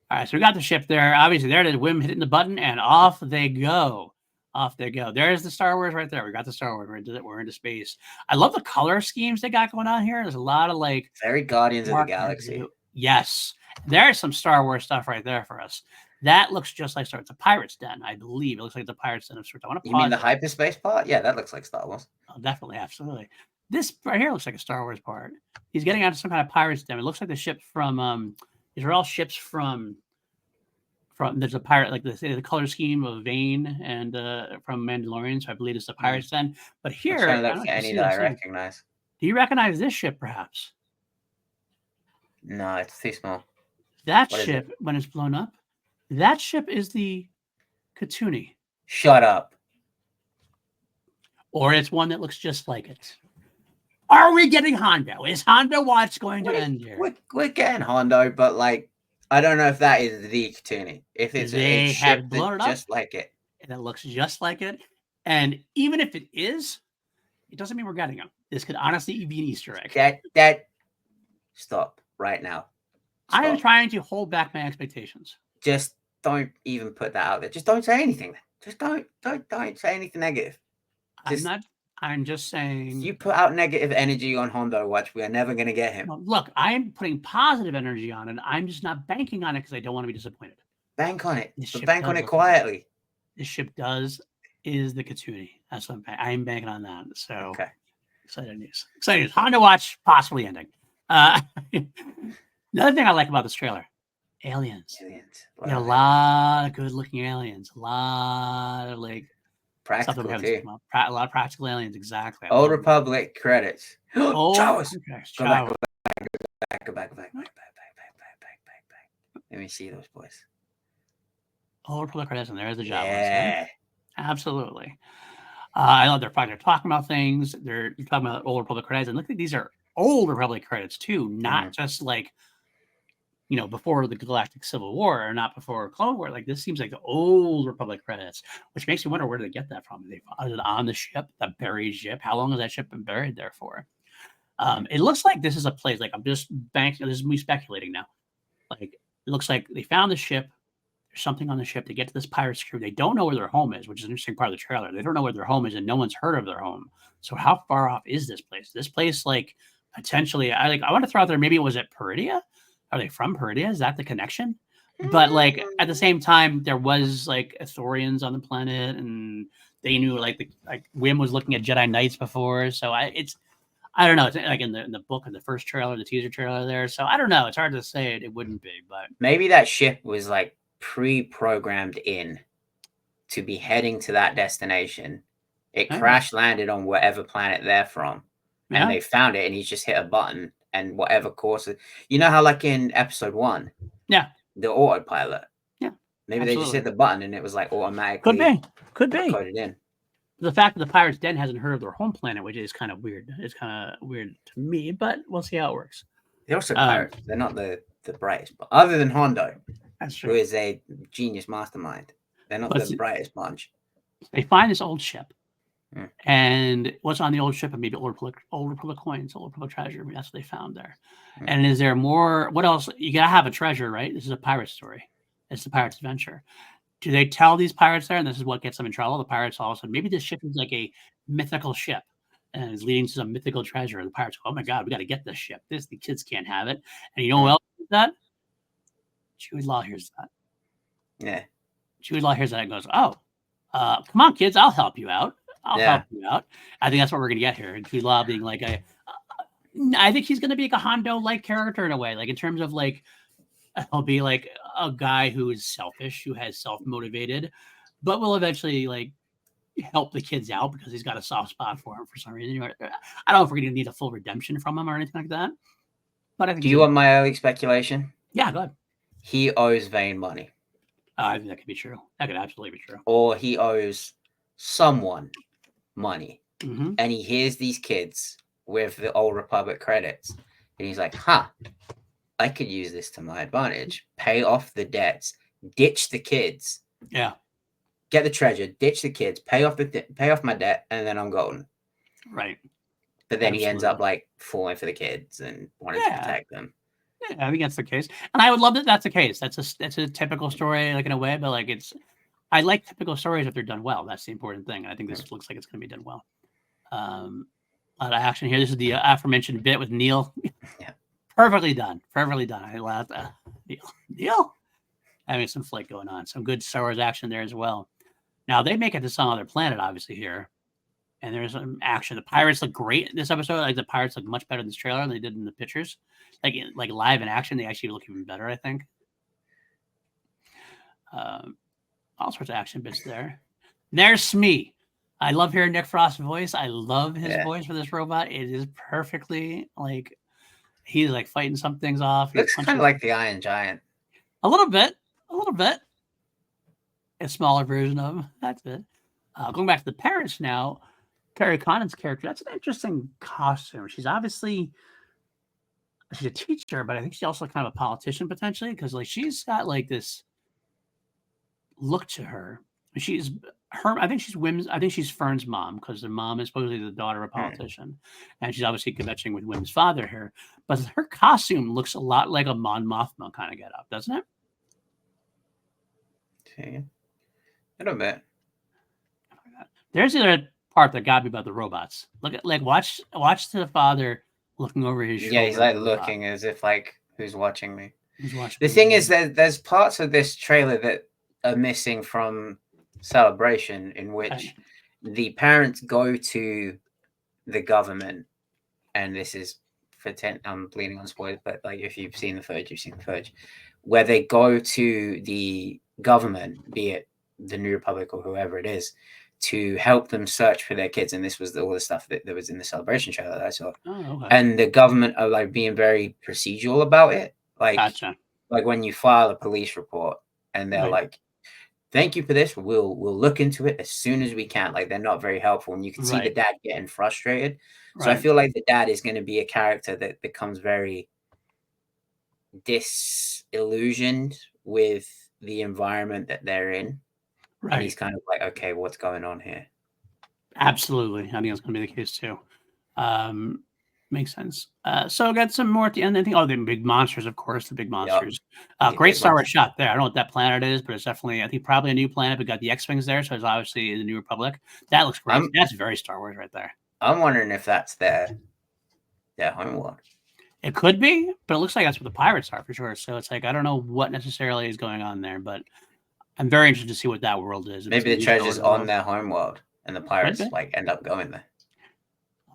right, so we got the ship there. Obviously, there it is. Wim hitting the button, and off they go. Off they go. There's the Star Wars right there. We got the Star Wars. We're into space. I love the color schemes they got going on here. There's a lot of like very Guardians of the Galaxy. Yes, there's some Star Wars stuff right there for us. That looks just like Star. It's a pirate's den, I believe. It looks like the pirate's den of sorts. I want to. You mean the hyperspace part? Yeah, that looks like Star Wars. Oh, definitely, absolutely. This right here looks like a Star Wars part. He's getting out of some kind of pirate's den. It looks like the ship from. These are all ships from. There's a pirate, like the color scheme of Vane and from Mandalorian, so I believe it's the pirate's den. But here, I don't see any that I recognize. Do you recognize this ship, perhaps? No, it's too small. That ship, when it's blown up, that ship is the Katuni. Shut up. Or it's one that looks just like it. Are we getting Hondo? Is Hondo what's going to end here? We're getting Hondo, but like, I don't know if that is the Katuni. If it's a ship that's just like it. And it looks just like it. And even if it is, it doesn't mean we're getting them. This could honestly be an Easter egg. Stop right now. Stop. I am trying to hold back my expectations. Just don't even put that out there. Just don't say anything. Just don't say anything negative. I'm just saying. If you put out negative energy on Hondo Watch, we are never going to get him. Well, look, I am putting positive energy on it. I'm just not banking on it because I don't want to be disappointed. Bank on it. But bank on it quietly. This ship is the Katuni. That's what I'm banking on that. So, okay. Exciting news. Exciting news. Hondo Watch possibly ending. Another thing I like about this trailer, aliens. You got a lot of good-looking aliens. A lot of like. Practical too. A lot of practical aliens, exactly. Old Republic credits. Jawas. Go back. Let me see those boys. Old Republic credits, and there's the Jawas. Yeah. Right? Absolutely. I love they're talking about things. They're talking about Old Republic credits, and look at these are Old Republic credits too, not just like before the Galactic Civil War or not before Clone War. Like this seems like the Old Republic credits, which makes me wonder where did they get that from? They found it on the ship, the buried ship. How long has that ship been buried there for? It looks like this is a place. Like I'm just banking. This is me speculating now. Like it looks like they found the ship. There's something on the ship. They get to this pirate's crew. They don't know where their home is, which is an interesting part of the trailer. They don't know where their home is, and no one's heard of their home. So how far off is this place? This place, like potentially, I want to throw out there. Maybe it was at Peridia. Are they from Peridia? Is that the connection? But like at the same time, there was like Ithorians on the planet, and they knew like Wim was looking at Jedi Knights before. So I don't know. It's like in the book of the first trailer, the teaser trailer there. So I don't know. It's hard to say it wouldn't be, but maybe that ship was like pre-programmed in to be heading to that destination. It crash landed on whatever planet they're from, and they found it, and he's just hit a button. And whatever course, how like in episode 1, the autopilot, maybe they just hit the button and it was like automatically could be coded in. The fact that the pirate's den hasn't heard of their home planet, which is kind of weird. It's kind of weird to me, but we'll see how it works. They're also pirates. They're not the brightest, but other than Hondo, that's true, who is a genius mastermind, they're not the brightest bunch. They find this old ship. Mm. And what's on the old ship? And maybe old Republic coins, old Republic treasure. Maybe that's what they found there. Mm. And is there more? What else? You gotta have a treasure, right? This is a pirate story. It's the pirate's adventure. Do they tell these pirates there, and this is what gets them in trouble? The pirates all of a sudden, maybe this ship is like a mythical ship and is leading to some mythical treasure. And the pirates go, "Oh my god, we got to get this ship. The kids can't have it." And you know who else does that? Chewie Law hears that. Yeah. Chewie Law hears that and goes, "Oh, come on, kids, I'll help you out. I'll help you out." I think that's what we're gonna get here. And Chewie Law being like I think he's gonna be like a Hondo-like character in a way, like in terms of like. He'll be like a guy who is selfish, who has self-motivated, but will eventually like help the kids out because he's got a soft spot for him for some reason. I don't know if we're going to need a full redemption from him or anything like that. But I think. Do you want my early speculation? Yeah, go ahead. He owes Vane money. I think that could be true. That could absolutely be true. Or he owes someone money, mm-hmm. and he hears these kids with the Old Republic credits, and he's like, "Huh. I could use this to my advantage. Pay off the debts, ditch the kids. Yeah. Get the treasure, ditch the kids, pay off my debt, and then I'm golden." Right. But then he ends up like falling for the kids and wanting to protect them. Yeah, I think that's the case, and I would love that that's the case. That's a typical story, like in a way, but like I like typical stories if they're done well. That's the important thing, and I think this looks like it's going to be done well. A lot of action here. This is the aforementioned bit with Neil. Yeah. Perfectly done. I laughed. Neil, having some flick going on. Some good Star Wars action there as well. Now they make it to some other planet, obviously here, and there's some action. The pirates look great in this episode. Like the pirates look much better in this trailer than they did in the pictures. Like live in action, they actually look even better. I think. All sorts of action bits there. There's Smee. I love hearing Nick Frost's voice. I love his voice for this robot. It is perfectly like. He's like fighting some things off. Looks kind of like the Iron Giant. A little bit. A smaller version of him. That's it. Going back to the parents now, Perry Condon's character, that's an interesting costume. She's obviously a teacher, but I think she's also kind of a politician potentially because like she's got like this look to her. I think she's Fern's mom because the mom is supposedly the daughter of a politician, and she's obviously connecting with Wim's father here. But her costume looks a lot like a Mon Mothma kind of get-up, doesn't it? Okay. A little bit. There's the other part that got me about the robots. Look at watch the father looking over his shoulder. Yeah, he's like looking as if like who's watching me. Who's watching the thing is that there's parts of this trailer that are missing from Celebration in which the parents go to the government, and this is I'm bleeding on spoilers, but like if you've seen the footage, you've seen the footage, where they go to the government, be it the New Republic or whoever it is, to help them search for their kids. And this was all the stuff that was in the Celebration trailer that I saw. Oh, okay. And the government are like being very procedural about it. Like, like when you file a police report and they're like, "Thank you for this. We'll look into it as soon as we can." Like they're not very helpful, and you can see the dad getting frustrated. So I feel like the dad is going to be a character that becomes very disillusioned with the environment that they're in. Right. And he's kind of like, "Okay, what's going on here?" Absolutely. I think that's going to be the case too. Makes sense. So I got some more at the end. I think, the big monsters, of course, the big monsters. Great Star Wars shot there. I don't know what that planet is, but it's definitely, I think, probably a new planet. We got the X-Wings there, so it's obviously in the New Republic. That looks great. That's very Star Wars right there. I'm wondering if that's their homeworld. It could be, but it looks like that's what the pirates are for sure. So it's like, I don't know what necessarily is going on there, but I'm very interested to see what that world is. Maybe the treasure's on their homeworld, and the pirates like end up going there.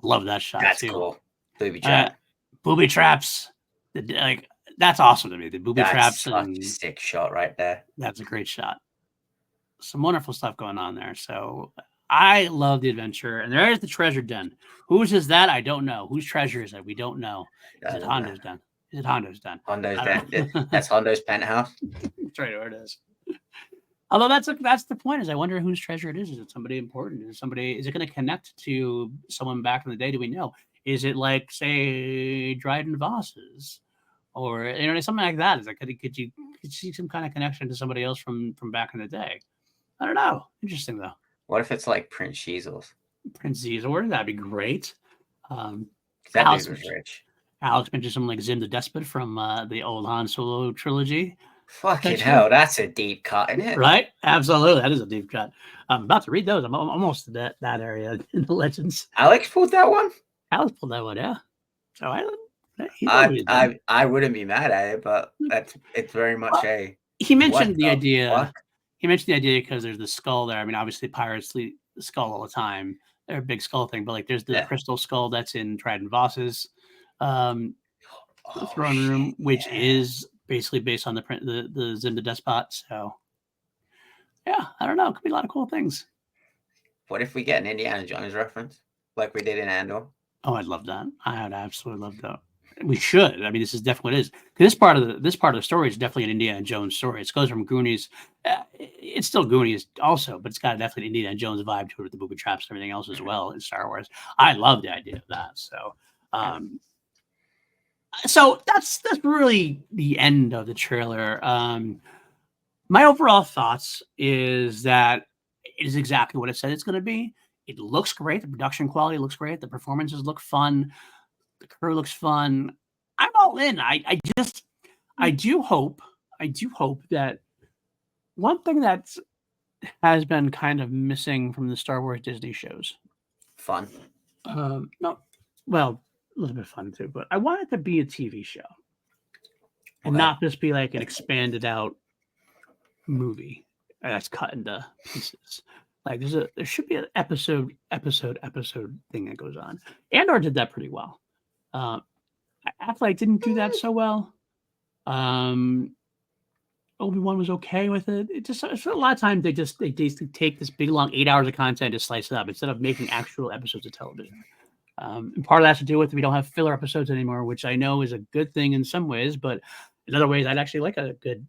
Love that shot. That's cool. Booby trap. Booby traps. That's awesome to me. The booby traps. Such a sick shot right there. That's a great shot. Some wonderful stuff going on there. So I love the adventure. And there's the treasure den. Whose is that? I don't know. Whose treasure is it? We don't know. Is it Hondo's den? Is it Hondo's den? Hondo's den. That's Hondo's penthouse. That's right where it is. Although that's the point, is I wonder whose treasure it is. Is it somebody important? Is it going to connect to someone back in the day? Do we know? Is it like, say, Dryden Voss's, or something like that? Is it could you see some kind of connection to somebody else from back in the day? I don't know. Interesting though. What if it's like Prince Sheezel's? Prince Zizor. That'd be great. Um, That Alex, dude was rich. Alex mentioned something like Zim the Despot from the old Han Solo trilogy. Fucking hell, that's a deep cut, isn't it? Right? Absolutely. That is a deep cut. I'm about to read those. I'm almost to that area in the Legends. Alex pulled that one. Alex pulled that one, yeah. So he knows what he's doing. I wouldn't be mad at it, but it's very much a. He mentioned What the the idea. fuck? He mentioned the idea because there's the skull there. I mean, obviously pirates sleep the skull all the time. They're a big skull thing, but like there's the crystal skull that's in Trident Voss's throne room, which is basically based on the Zim the Despot. So yeah, I don't know. It could be a lot of cool things. What if we get an Indiana Jones reference like we did in Andor? Oh, I'd love that. I would absolutely love that. We should. I mean, this is definitely what it is. This part of the story is definitely an Indiana Jones story. It goes from Goonies. It's still Goonies also, but it's got definitely an Indiana Jones vibe to it with the booby traps and everything else as well in Star Wars. I love the idea of that. So that's really the end of the trailer. My overall thoughts is that it is exactly what it said it's going to be. It looks great. The production quality looks great. The performances look fun. The crew looks fun. I'm all in. I do hope that one thing that has been kind of missing from the Star Wars Disney shows. Fun. No, well, a little bit of fun too, but I want it to be a TV show and not just be like an expanded out movie that's cut into pieces. Like there should be an episode thing that goes on. Andor did that pretty well. Affleck didn't do that so well. Obi-Wan was okay with it. It just a lot of times they take this big long 8 hours of content to slice it up instead of making actual episodes of television. And part of that has to do with we don't have filler episodes anymore, which I know is a good thing in some ways, but in other ways I'd actually like a good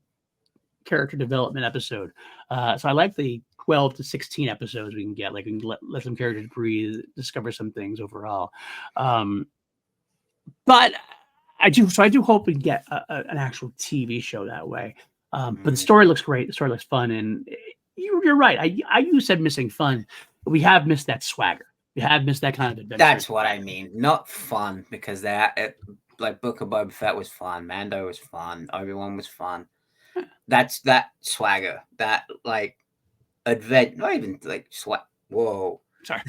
character development episode. So I like the 12 to 16 episodes we can get. Like we can let some characters breathe, discover some things overall. But I do hope we can get an actual TV show that way. But the story looks great. The story looks fun, and you're right. You said missing fun. But we have missed that swagger. We have missed that kind of adventure. That's what I mean. Not fun, because like Book of Boba Fett was fun. Mando was fun. Obi-Wan was fun. That's that swagger. That like not even like whoa. Sorry.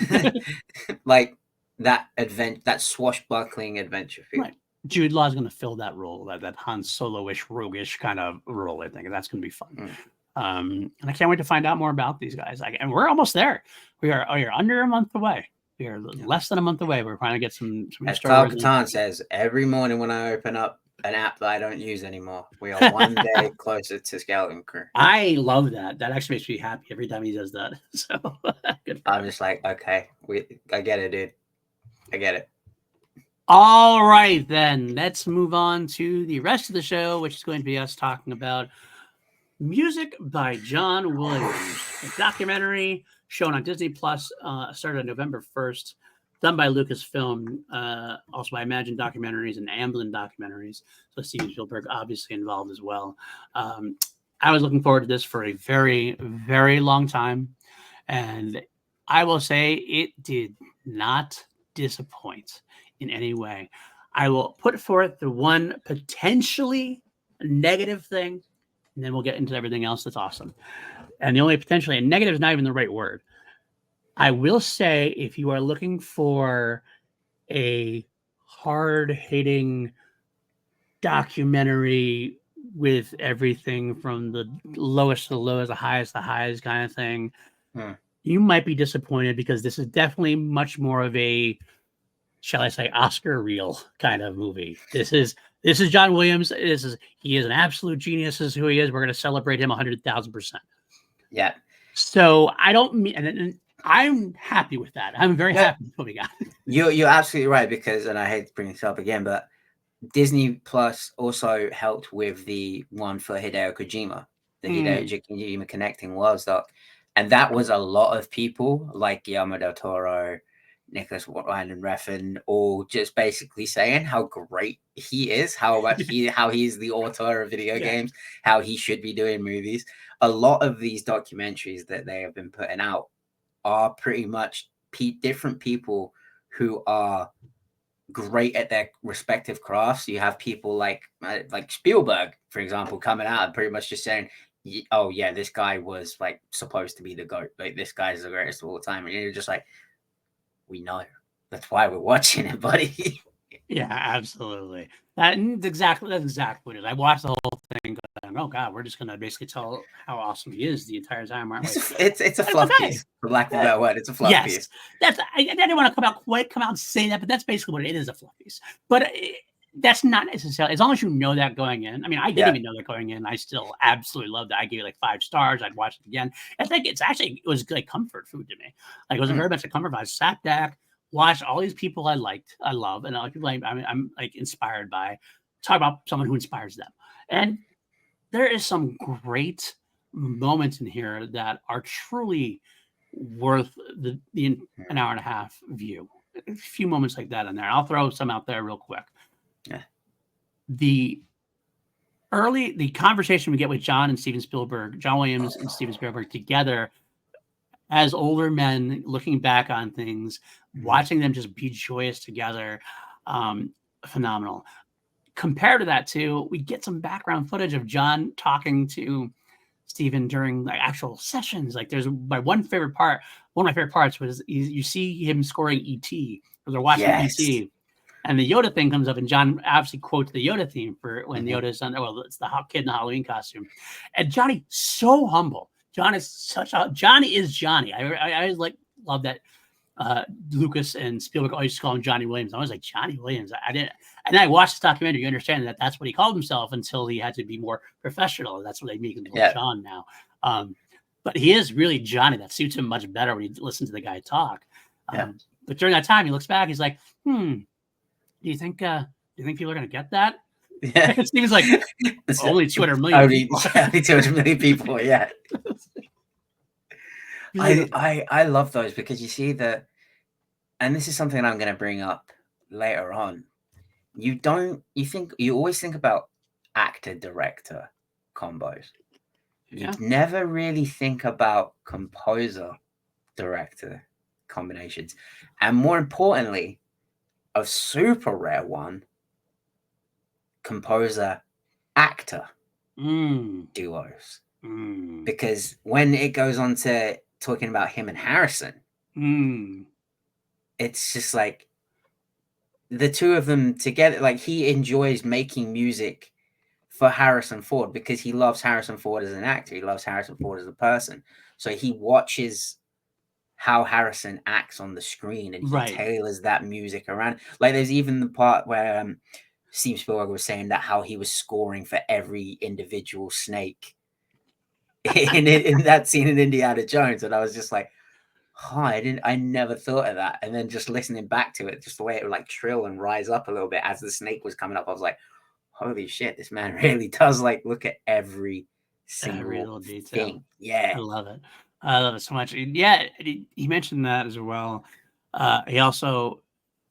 Like that that swashbuckling adventure feel. Right. Jude Law is going to fill that role, that Han Solo-ish, roguish kind of role. I think that's going to be fun. And I can't wait to find out more about these guys. And we're almost there. We are under a month away. We are less than a month away. We're trying to get some As Kyle Katarn says, every morning when I open up an app that I don't use anymore, we are one day closer to Skeleton Crew. I love that. That actually makes me happy every time he does that. So good. I'm just like, okay, I get it, dude. I get it. All right, then let's move on to the rest of the show, which is going to be us talking about music by John Williams, a documentary shown on Disney Plus, started on November 1st, done by Lucasfilm, also by Imagine Documentaries and Amblin Documentaries. So Steven Spielberg obviously involved as well. I was looking forward to this for a very, very long time, and I will say it did not disappoint in any way. I will put forth the one potentially negative thing, and then we'll get into everything else that's awesome. And the only potentially, and negative is not even the right word. I will say, if you are looking for a hard-hitting documentary with everything from the lowest to the lowest, the highest to the highest kind of thing, you might be disappointed, because this is definitely much more of a, shall I say, Oscar reel kind of movie. This is John Williams. He is an absolute genius. This is who he is. We're going to celebrate him 100,000%. Yeah. So I don't mean, and I'm happy with that. I'm very happy with what we got. You're absolutely right, because, and I hate to bring this up again, but Disney Plus also helped with the one for Hideo Kojima, the Hideo Kojima Connecting Worlds doc. And that was a lot of people like Guillermo del Toro, Nicholas Winding Refn, all just basically saying how great he is, how he's the author of video games, how he should be doing movies. A lot of these documentaries that they have been putting out are pretty much different people who are great at their respective crafts. You have people like Spielberg, for example, coming out and pretty much just saying, "Oh yeah, this guy was like supposed to be the GOAT. Like this guy's the greatest of all time," and you're just like, "We know. That's why we're watching it, buddy." Yeah, absolutely. That's exactly what it is. I watched the whole thing going, oh God, we're just gonna basically tell how awesome he is the entire time, aren't we? It's a fluff piece, for lack of a better word. It's a fluff piece. That's I didn't want to come out and say that, but that's basically what it is, a fluff piece. But that's not necessarily, as long as you know that going in. I mean, I didn't even know that going in. I still absolutely loved it. I gave it like 5 stars. I'd watch it again. I think it was like comfort food to me. Like it was very much a comfort food. I sat back, watched all these people I love, and people I'm like inspired by. Talk about someone who inspires them. And there is some great moments in here that are truly worth the an hour and a half view. A few moments like that in there. I'll throw some out there real quick. Yeah. The conversation we get with John Williams and Steven Spielberg together as older men looking back on things, watching them just be joyous together, phenomenal. Compared to that too, we get some background footage of John talking to Steven during like actual sessions. Like there's one of my favorite parts was you see him scoring E.T. or they're watching E.T. and the Yoda thing comes up, and John obviously quotes the Yoda theme for when Yoda's on. Well, it's the kid in the Halloween costume, and Johnny so humble. Johnny is Johnny. I like love that. Lucas and Spielberg always used to call him Johnny Williams. I was like, Johnny Williams. I didn't, and I watched this documentary. You understand that that's what he called himself until he had to be more professional. That's what they make him John now. But he is really Johnny. That suits him much better when you listen to the guy talk. But during that time, he looks back. He's like, Do you think people are going to get that? Yeah. He was like, only 200 million. Only 200 million people. Yeah. I love those because you see and this is something I'm going to bring up later on. You always think about actor director combos. You never really think about composer director combinations, and more importantly, a super rare one, composer actor duos. Because when it goes on to talking about him and Harrison, it's just like the two of them together. Like he enjoys making music for Harrison Ford because he loves Harrison Ford as an actor. He loves Harrison Ford as a person. So he watches how Harrison acts on the screen and he tailors that music around. Like there's even the part where Steve Spielberg was saying that how he was scoring for every individual snake in that scene in Indiana Jones, and I was just like, I never thought of that. And then just listening back to it, just the way it would like trill and rise up a little bit as the snake was coming up, I was like, holy shit, this man really does like look at every single detail. Thing. Yeah, I love it. I love it so much. Yeah, he mentioned that as well. He also,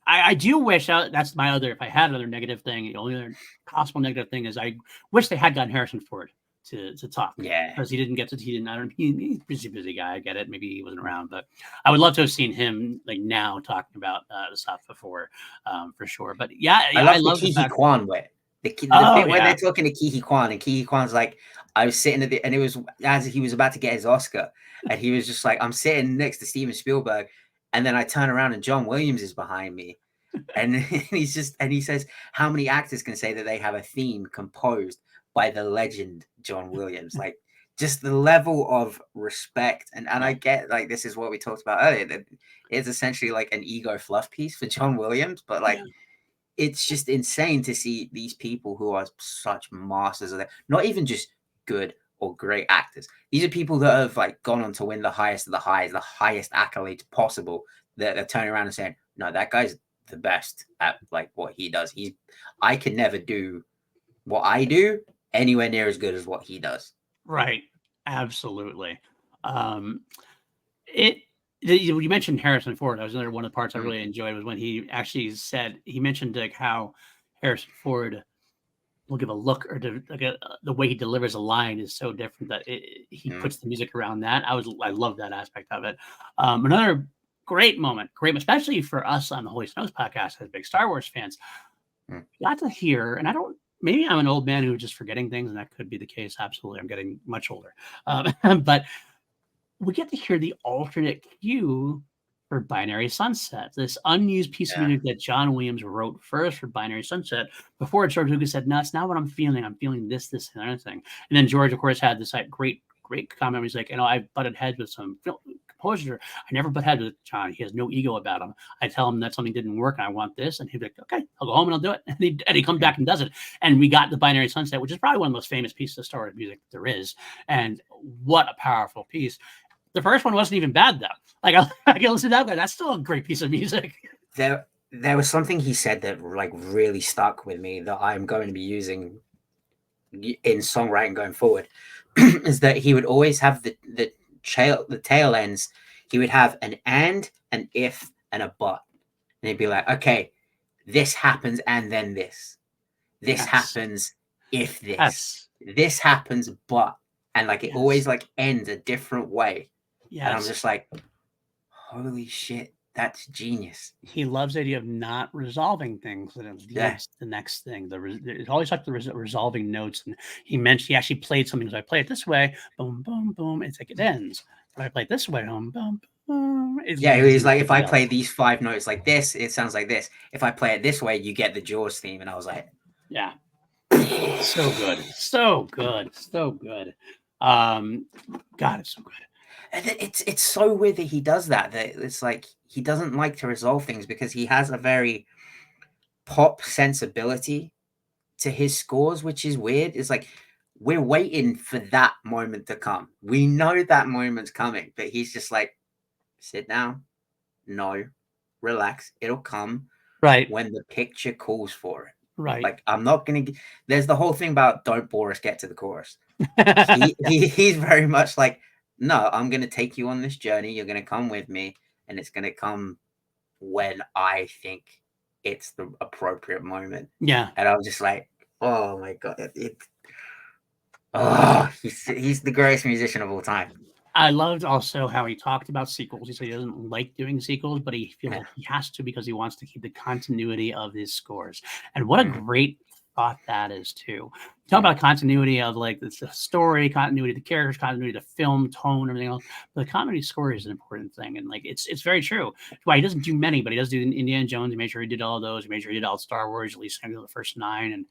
I do wish that's my other. If I had another negative thing, the only other possible negative thing is I wish they had gotten Harrison Ford to talk. Yeah, because he didn't get to. He didn't. I don't. He's a busy guy. I get it. Maybe he wasn't around, but I would love to have seen him like now talking about the stuff before, for sure. But yeah, I love the Ke Quan way. The bit where they're talking to Ke Quan, and Ke Quan's like, I was sitting and it was as he was about to get his Oscar, and he was just like, I'm sitting next to Steven Spielberg, and then I turn around and John Williams is behind me, and he says, how many actors can say that they have a theme composed by the legend John Williams? Like, just the level of respect, and I get like this is what we talked about earlier, that it's essentially like an ego fluff piece for John Williams, but like. Yeah. It's just insane to see these people who are such masters of that. Not even just good or great actors. These are people that have like gone on to win the highest of the highs, the highest accolades possible. That they're turning around and saying, "No, that guy's the best at like what he does. I could never do what I do anywhere near as good as what he does." Right. Absolutely. You mentioned Harrison Ford. That was another one of the parts I really enjoyed was when he actually he mentioned like how Harrison Ford will give a look or the way he delivers a line is so different that he puts the music around that. I love that aspect of it. Another Great moment, especially for us on the Holy Snokes podcast as big Star Wars fans. Got to hear, and I don't. Maybe I'm an old man who's just forgetting things, and that could be the case. Absolutely, I'm getting much older, but we get to hear the alternate cue for Binary Sunset, this unused piece of music that John Williams wrote first for Binary Sunset before George Lucas said, "No, it's not what I'm feeling. I'm feeling this, and other thing." And then George, of course, had this like, great comment. He's like, I butted heads with some composer. I never butt heads with John. He has no ego about him. I tell him that something didn't work and I want this, and he'd be like, okay, I'll go home and I'll do it. And he comes back and does it. And we got the Binary Sunset, which is probably one of the most famous pieces of Star Wars music there is. And what a powerful piece. The first one wasn't even bad though. Like I can listen to that, but that's still a great piece of music. There was something he said that like really stuck with me that I'm going to be using in songwriting going forward. Is that he would always have the tail ends. He would have an and, an if, and a but, and he'd be like, okay, this happens and then this happens if this happens but, and like it always like ends a different way. And I'm just like, holy shit, that's genius. He loves the idea of not resolving things. And the next thing. It's always like the resolving notes. And he actually played something. So I play it this way, boom, boom, boom. It's like it ends. But I play it this way, boom, boom, boom. He's like, if I play these 5 notes like this, it sounds like this. If I play it this way, you get the Jaws theme. And I was like, yeah, so good, so good, so good. God, it's so good. And it's so weird that he does that it's like he doesn't like to resolve things because he has a very pop sensibility to his scores, which is weird. It's like we're waiting for that moment to come. We know that moment's coming, but he's just like, sit down, no, relax, it'll come right when the picture calls for it. Right. Like I'm not gonna. There's the whole thing about don't bore us, get to the chorus. He's very much like, no, I'm going to take you on this journey. You're going to come with me, and it's going to come when I think it's the appropriate moment. Yeah. And I was just like, oh my God. He's the greatest musician of all time. I loved also how he talked about sequels. He said he doesn't like doing sequels, but he feels like he has to because he wants to keep the continuity of his scores. And what a great thought that is too. Talk about continuity of like the story, continuity of the characters, continuity of the film, tone, everything else. But the continuity score is an important thing, and like it's very true. Why he doesn't do many, but he does do Indiana Jones. He made sure he did all those. He made sure he did all Star Wars, at least the first 9, and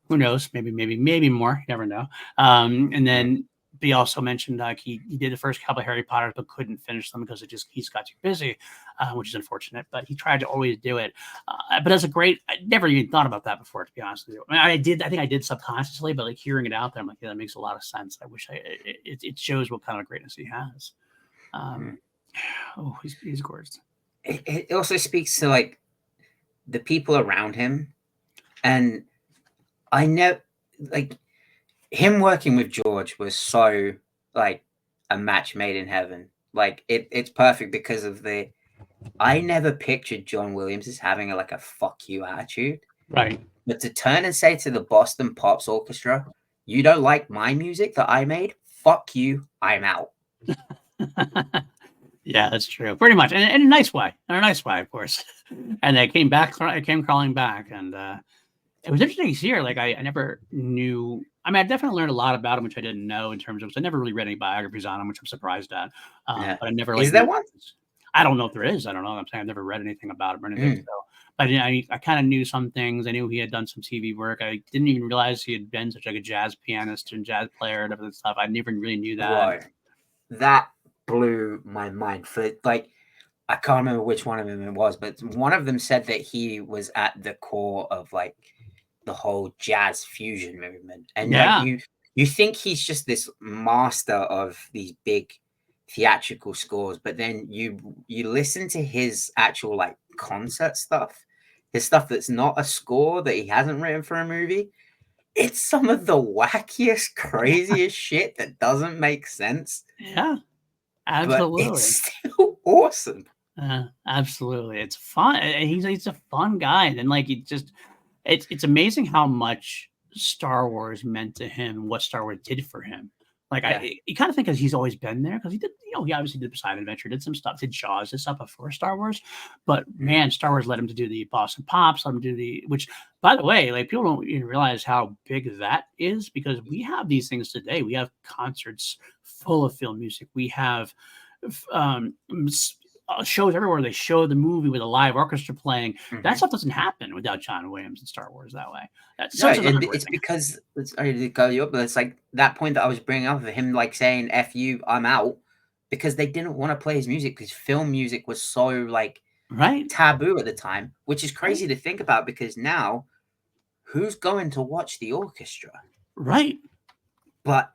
who knows, maybe more. You never know. And then he also mentioned like he did the first couple of Harry Potters, but couldn't finish them because he's got too busy, which is unfortunate. But he tried to always do it. But as a great, I never even thought about that before, to be honest with you. I mean, I think I did subconsciously, but like hearing it out there, I'm like, yeah, that makes a lot of sense. I wish it shows what kind of greatness he has. He's gorgeous. It also speaks to like the people around him, and I never like. Him working with George was so like a match made in heaven. Like it's perfect because of I never pictured John Williams as having a fuck you attitude. Right. But to turn and say to the Boston Pops Orchestra, you don't like my music that I made? Fuck you, I'm out. Yeah, that's true. Pretty much. And in a nice way. In a nice way, of course. And they came crawling back. And it was interesting to hear. Like I never knew. I mean, I definitely learned a lot about him, which I didn't know in terms of. I never really read any biographies on him, which I'm surprised at. But I never. Is there one? I don't know if there is. I don't know. I'm saying I've never read anything about him or anything. So, but I kind of knew some things. I knew he had done some TV work. I didn't even realize he had been such like a jazz pianist and jazz player and everything stuff. I never really knew that. Right. That blew my mind. For like, I can't remember which one of them it was, but one of them said that he was at the core of like the whole jazz fusion movement, and like you think he's just this master of these big theatrical scores, but then you listen to his actual like concert stuff, his stuff that's not a score that he hasn't written for a movie. It's some of the wackiest, craziest shit that doesn't make sense. Yeah, absolutely. But it's still awesome. Absolutely, it's fun. He's a fun guy, and like it's amazing how much Star Wars meant to him, what Star Wars did for him. Like Yeah. you kind of think he's always been there because he did, he obviously did Poseidon Adventure, did some stuff, did Jaws, this stuff before Star Wars. But man, Star Wars led him to do the Boston Pops, let him do which, by the way, like people don't even realize how big that is because we have these things today. We have concerts full of film music. We have shows everywhere. They show the movie with a live orchestra playing. That stuff doesn't happen without John Williams and Star Wars that way. That's it's because it's like that point that I was bringing up of him like saying "F you, I'm out," because they didn't want to play his music because film music was so like taboo at the time, which is crazy to think about because now who's going to watch the orchestra? Right. But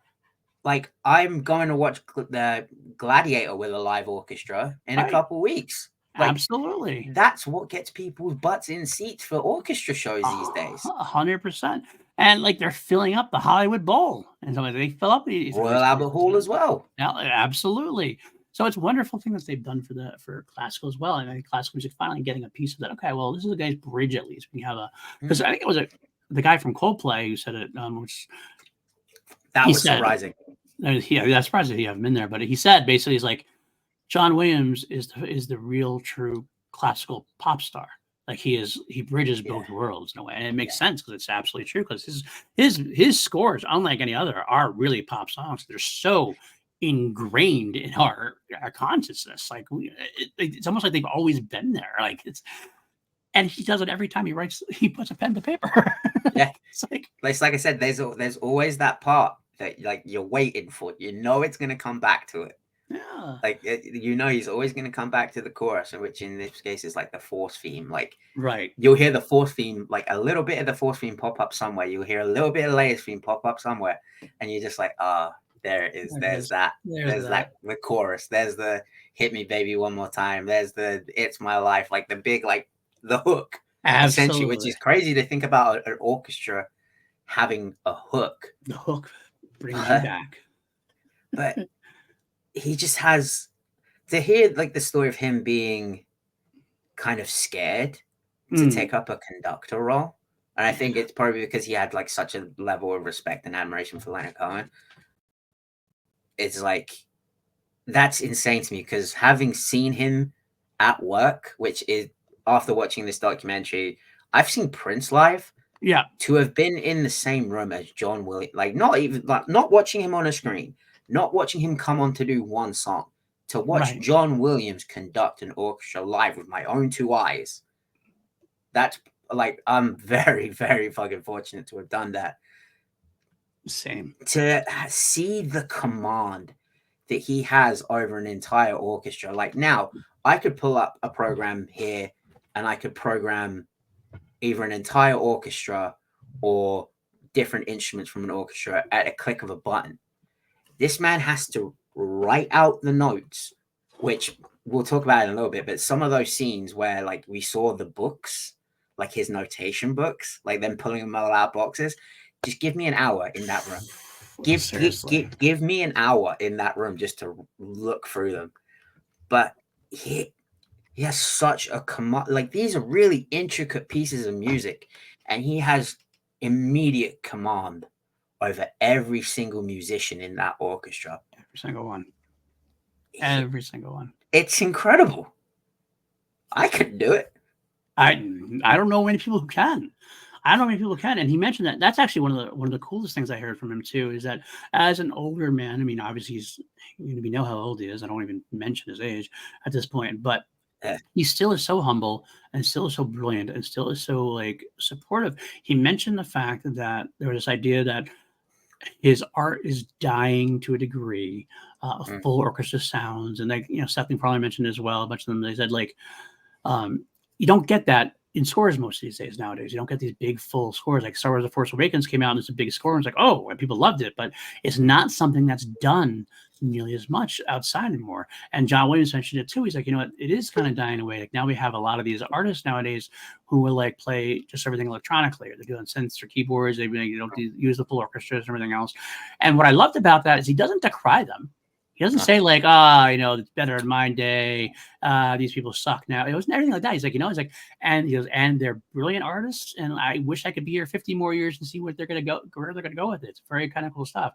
like I'm going to watch the Gladiator with a live orchestra in a couple weeks. Like, absolutely. That's what gets people's butts in seats for orchestra shows these days. 100%. And like they're filling up the Hollywood Bowl. And so they fill up the Royal Albert Hall as well. Absolutely. So it's a wonderful thing that they've done for classical as well. And I think classical music finally getting a piece of that. Okay, well, this is a guy's bridge at least. We have because I think it was the guy from Coldplay who said it, which that was surprising. Yeah, that's surprising that you have him in there. But he said basically he's like, John Williams is the real true classical pop star. Like he bridges both worlds in a way, and it makes sense because it's absolutely true. Because his scores, unlike any other, are really pop songs. They're so ingrained in our consciousness. Like it's almost like they've always been there. Like and he does it every time he puts a pen to paper. Yeah, it's like I said, there's always that part that like you're waiting for. You know it's gonna come back to it. Yeah. Like he's always going to come back to the chorus, which in this case is like the Force theme. Like you'll hear the Force theme, like a little bit of the Force theme pop up somewhere. You'll hear a little bit of Leia's theme pop up somewhere, and you're just like, there it is. There's that. The chorus. There's the hit me baby one more time. There's the it's my life. Like the big the hook. Absolutely. Essentially, which is crazy to think about an orchestra having a hook. The hook brings you back. But he just has to hear like the story of him being kind of scared to take up a conductor role. And I think it's probably because he had like such a level of respect and admiration for Leonard Cohen. It's like, that's insane to me because having seen him at work, which is after watching this documentary, I've seen Prince live. Yeah. To have been in the same room as John Williams, like not watching him on a screen, not watching him come on to do one song, to watch John Williams conduct an orchestra live with my own two eyes. That's like, I'm very, very fucking fortunate to have done that. Same. To see the command that he has over an entire orchestra. Like now, I could pull up a program here and I could program either an entire orchestra or different instruments from an orchestra at a click of a button. This man has to write out the notes, which we'll talk about in a little bit, but some of those scenes where like we saw the books, like his notation books, like them pulling them all out boxes, just give me an hour in that room. Give me an hour in that room just to look through them. But he has such a command. Like these are really intricate pieces of music, and he has immediate command over every single musician in that orchestra. Every single one. Every single one. It's incredible. I couldn't do it. I don't know many people who can. And he mentioned that. That's actually one of the coolest things I heard from him too. Is that as an older man, I mean, obviously we know how old he is. I don't even mention his age at this point, but he still is so humble and still is so brilliant and still is so like supportive. He mentioned the fact that there was this idea that his art is dying to a degree, full orchestra sounds, and like Stephanie probably mentioned as well. A bunch of them they said like, you don't get that in scores most of these days nowadays. You don't get these big full scores. Like Star Wars: The Force Awakens came out and it's a big score, and it's like, oh, and people loved it, but it's not something that's done nearly as much outside anymore. And John Williams mentioned it too. He's like, it is kind of dying away. Like now we have a lot of these artists nowadays who will like play just everything electronically, or they're doing synths or keyboards. They don't use the full orchestras and everything else. And what I loved about that is he doesn't decry them. He doesn't say like, it's better in my day. These people suck now. It wasn't anything like that. He's like, he's like, and he goes, and they're brilliant artists. And I wish I could be here 50 more years and see where they're going to go with it. It's very kind of cool stuff.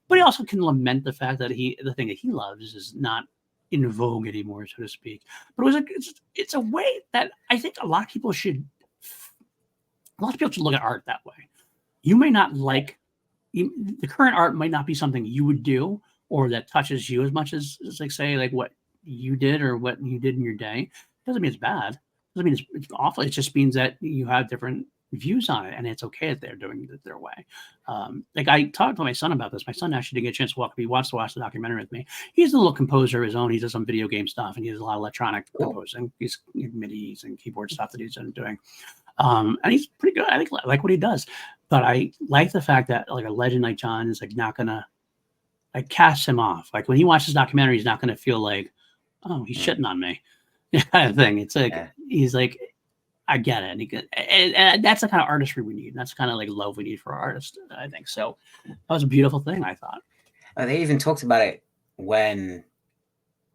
But he also can lament the fact that the thing that he loves is not in vogue anymore, so to speak. But it's a way that I think a lot of people should look at art that way. You may not like the current art might not be something you would do or that touches you as much as like say like what you did or what you did in your day. Doesn't mean it's bad. Doesn't mean it's awful. It just means that you have different views on it, and it's okay that they're doing it their way. Like I talked to my son about this. My son actually didn't get a chance to walk. He wants to watch the documentary with me. He's a little composer of his own. He does some video game stuff, and he does a lot of electronic composing. He's MIDIs and keyboard stuff that he's doing. And he's pretty good. I like what he does, but I like the fact that like a legend like John is like not gonna like cast him off. Like when he watches documentary, he's not gonna feel like, oh, he's shitting on me, kind of thing. It's like he's like, I get it, and that's the kind of artistry we need. That's the kind of like love we need for our artists, I think. So that was a beautiful thing, I thought. They even talked about it when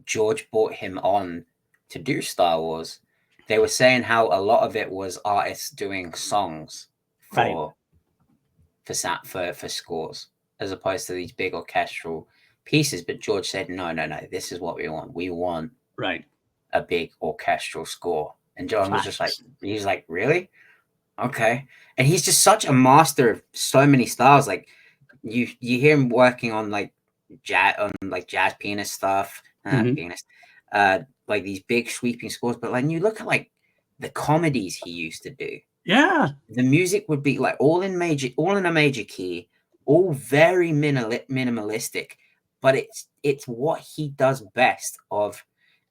George brought him on to do Star Wars. They were saying how a lot of it was artists doing songs for scores as opposed to these big orchestral pieces. But George said, no, this is what we want. We want a big orchestral score. And John was just like, he's like, really? Okay. And he's just such a master of so many styles. Like you hear him working on like jazz pianist stuff, like these big sweeping scores. But like you look at like the comedies he used to do. Yeah. The music would be like all in a major key, all very minimalistic, but it's what he does best of.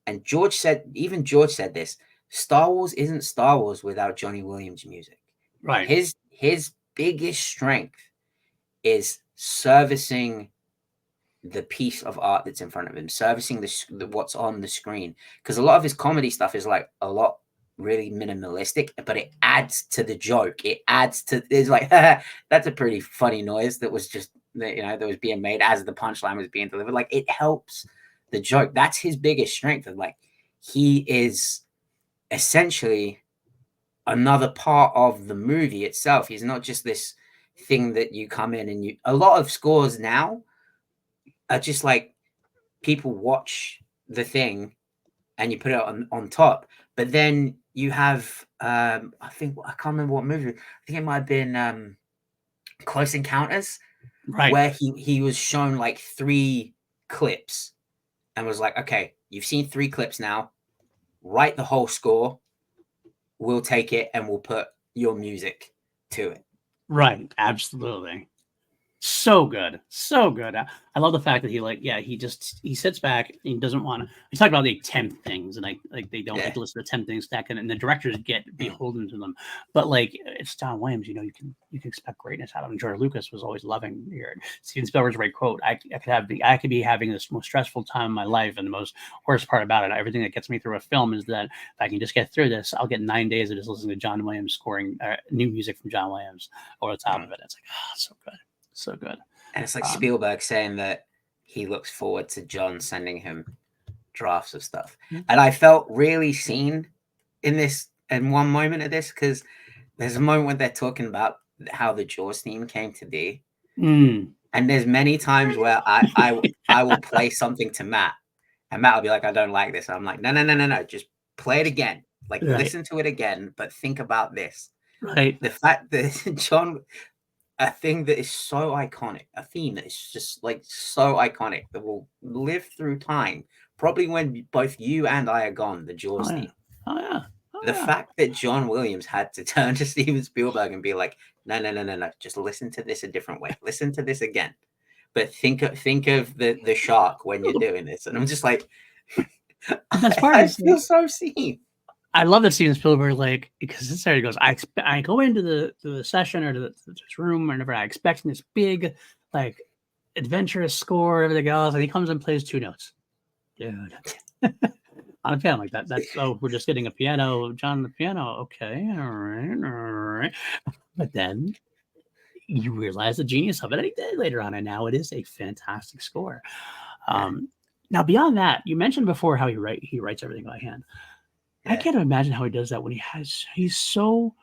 And George said this, Star Wars isn't Star Wars without Johnny Williams music. Right. His biggest strength is servicing the piece of art that's in front of him, servicing what's on the screen. Because a lot of his comedy stuff is like a lot really minimalistic, but it adds to the joke. It's like, that's a pretty funny noise that was just, that was being made as the punchline was being delivered. Like it helps the joke. That's his biggest strength. And like, he is essentially another part of the movie itself. He's not just this thing that you come in and a lot of scores now are just like people watch the thing and you put it on top. But then you have, I can't remember what movie. I think it might have been Close Encounters, where he was shown like 3 clips and was like, okay, you've seen 3 clips now. Write the whole score. We'll take it and we'll put your music to it. Right. Absolutely. So good. I love the fact that he sits back and he doesn't want to. He's talking about the 10 things, and they don't like to listen to 10 things stacked, and the directors get beholden to them. But like it's John Williams, you can expect greatness out of him. George Lucas was always loving here. Steven Spielberg's great quote: I could be having this most stressful time in my life, and the most worst part about it, everything that gets me through a film is that if I can just get through this, I'll get 9 days of just listening to John Williams scoring new music from John Williams over the top of it. It's like, so good. So good. And it's like Spielberg saying that he looks forward to John sending him drafts of stuff. And I felt really seen in one moment of this, because there's a moment when they're talking about how the Jaws theme came to be. And there's many times where I will play something to Matt, and Matt will be like, I don't like this. And I'm like, no, just play it again. Like listen to it again, but think about this. Right. The fact that John, a thing that is so iconic, a theme that is just like so iconic that will live through time, probably when both you and I are gone, the Jaws theme. The fact that John Williams had to turn to Steven Spielberg and be like, no, just listen to this a different way. Listen to this again. But think of the shark when you're doing this. And I'm just like, I feel so seen. I love that Steven Spielberg, because this area goes, I go into the session or to this room or whatever, I expecting this big, like, adventurous score, everything else, and he comes and plays 2 notes. Dude. On a piano like that. That's, we're just getting a piano, John, the piano. Okay, all right. But then you realize the genius of it, and he did later on, and now it is a fantastic score. Now, beyond that, you mentioned before how he writes everything by hand. I Yeah. can't imagine how he does that when he's so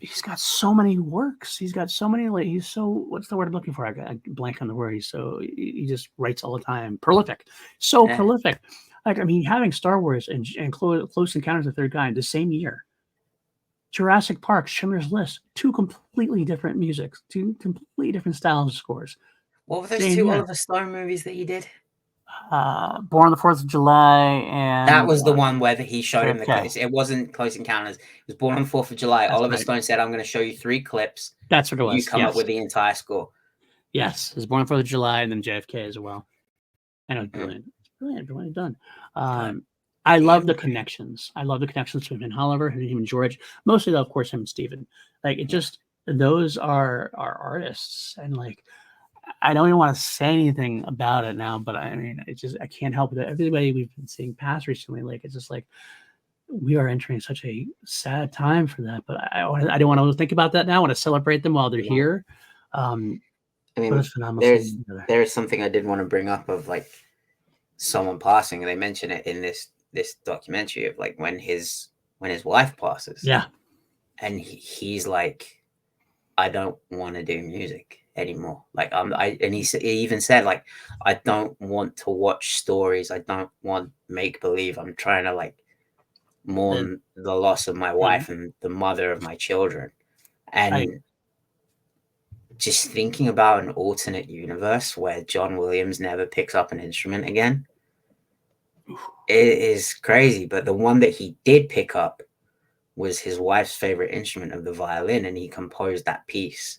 he's got so many works. He's got so many he's so what's the word I'm looking for? I blank on the word. He just writes all the time. Prolific. So Yeah. prolific. Like I mean, having Star Wars and Close Encounters of the Third Kind the same year. Jurassic Park, Schindler's List, two completely different musics, two completely different styles of scores. What were those Same two year. Oliver Stone movies that he did? Born on the 4th of July and That was the one where he showed him the JFK. clips. It wasn't Close Encounters. It was Born on the 4th of July. That's Oliver right. Stone said, I'm going to show you 3 clips. That's what it You was. come up Yes. with the entire score. Yes. It was Born on the 4th of July and then JFK as well. And it was brilliant. It's brilliant done. I love the connections. I love the connections between him and Oliver, him and George. Mostly, though, of course, him and Steven. Like, it just, those are artists. And, like, I don't even want to say anything about it now, but I mean, it's just, I can't help it. Everybody we've been seeing pass recently, like, it's just like, we are entering such a sad time for that. But I don't want to think about that now. I want to celebrate them while they're here. I mean, But it's phenomenal. there is something I did want to bring up of like someone passing, and they mention it in this documentary of like when his wife passes. Yeah. And he's like, I don't want to do music anymore. Like and he even said like, I don't want to watch stories. I don't want make believe. I'm trying to like mourn the loss of my wife and the mother of my children. And just thinking about an alternate universe where John Williams never picks up an instrument again, it is crazy. But the one that he did pick up was his wife's favorite instrument of the violin, and he composed that piece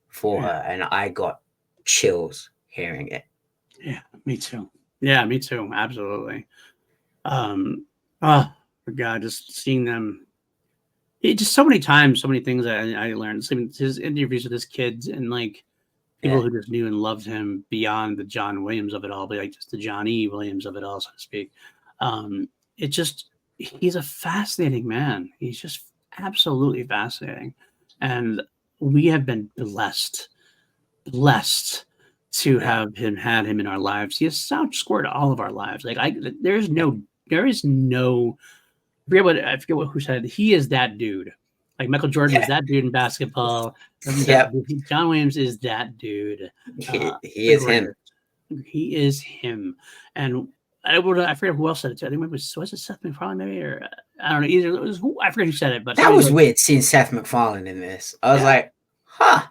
for her, and I got chills hearing it. Yeah, me too. Yeah, me too. Absolutely. Oh God, just seeing them. Just so many times, so many things I learned. His interviews with his kids and like people who just knew and loved him beyond the John Williams of it all, but like just the Johnny Williams of it all, so to speak. It just he's a fascinating man. He's just absolutely fascinating, and we have been blessed to have had him in our lives. He has scored all of our lives. Like there is no. I forget who said it. He is that dude. Like Michael Jordan is that dude in basketball. John Williams is that dude. He is him. He is him. And I forget who else said it too. I think it was it Seth MacFarlane maybe, or I don't know. Either it was I forget who said it, but that was weird seeing Seth MacFarlane in this. I was like, huh.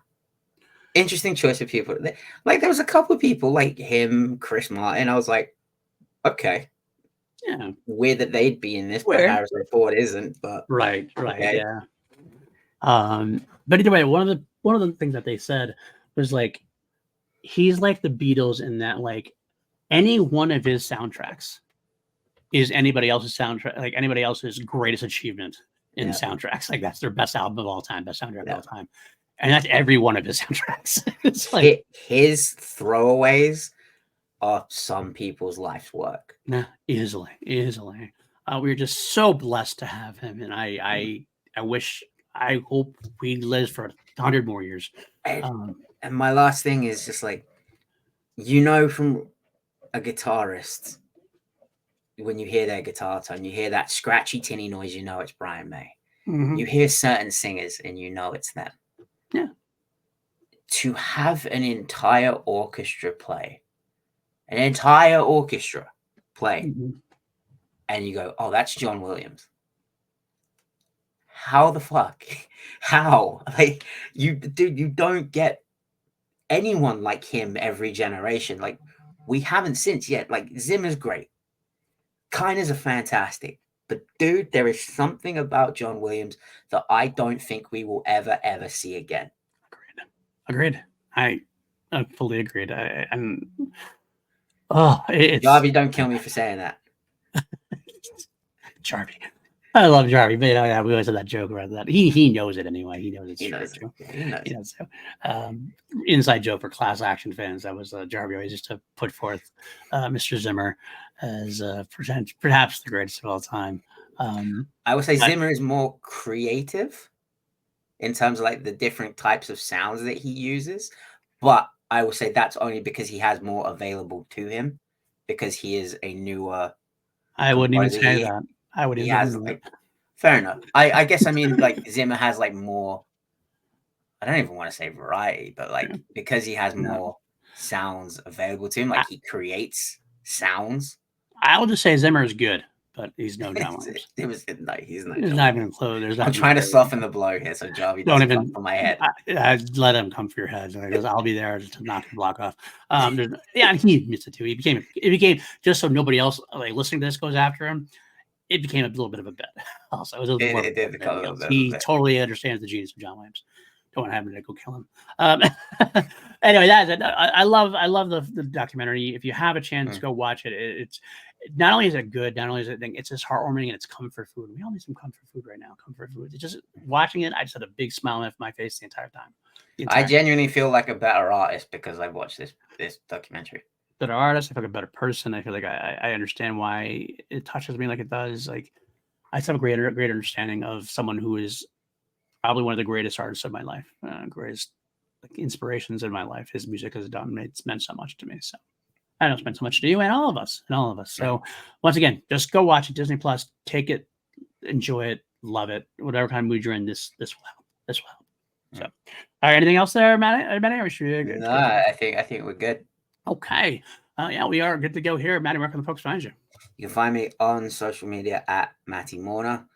Interesting choice of people. Like there was a couple of people like him, Chris Martin. I was like, okay. Yeah. Weird that they'd be in this, but Harrison Ford isn't. But right, okay. Yeah. But either way, one of the things that they said was like he's like the Beatles in that like any one of his soundtracks is anybody else's soundtrack, like anybody else's greatest achievement in soundtracks. Like that's their best album of all time, best soundtrack of all time. And that's every one of his soundtracks. It's like his throwaways are some people's life's work. Nah, easily. We're just so blessed to have him, and I hope he lives for 100 more years. And my last thing is just like, from a guitarist, when you hear their guitar tone, you hear that scratchy, tinny noise, it's Brian May. Mm-hmm. You hear certain singers, and it's them. Yeah. To have an entire orchestra play, and you go, oh, that's John Williams. How the fuck? How? Like, you don't get anyone like him every generation. Like, we haven't since yet. Like, Zimmer's great. Kinda's a fantastic. But, dude, there is something about John Williams that I don't think we will ever see again. Agreed. I fully agreed. Jarvie, don't kill me for saying that. Jarvie. I love Jarvie, but we always have that joke about that. He knows it anyway. He knows it's true. He knows. So, inside joke for class action fans. That was Jarvie always used to put forth Mr. Zimmer as perhaps the greatest of all time. I would say Zimmer is more creative in terms of like the different types of sounds that he uses, but I will say that's only because he has more available to him. because he is a newer I wouldn't even composer. say that. I would He even has like fair enough. I guess I mean like Zimmer has like more. I don't even want to say variety, but like because he has more sounds available to him, like he creates sounds. I will just say Zimmer is good, but he's no John Williams. It was no, he's not. There's not even close. I'm trying to soften the blow here, so Jarvie Don't doesn't even come for my head. let him come for your head because I'll be there to knock the block off. Yeah, he admits it too. It became just so nobody else like listening to this goes after him. It became a little bit of a bit. Also, it was a It become a little bit. He totally understands the genius of John Williams. Don't want to have him to go kill him. Anyway, that's it. I love the documentary. If you have a chance, go watch it. It's not only is it good, not only is it's just heartwarming and it's comfort food. We all need some comfort food right now. Comfort food. It's just watching it, I just had a big smile on my face the entire time. I genuinely feel like a better artist because I watched this documentary. Better artist. I feel like a better person. I feel like I understand why it touches me like it does. Like I just have a greater understanding of someone who is probably one of the greatest artists of my life, greatest like inspirations in my life. His music has it's meant so much to me. So I know it's meant so much to you and all of us. So once again, just go watch it. Disney Plus. Take it, enjoy it, love it. Whatever kind of mood you're in, this will help. This will help. So, all right. Anything else there, Matty? Or should we No, I think we're good. Okay. Yeah, we are good to go here. Matty, where can the folks find you? You can find me on social media at Matty Morner.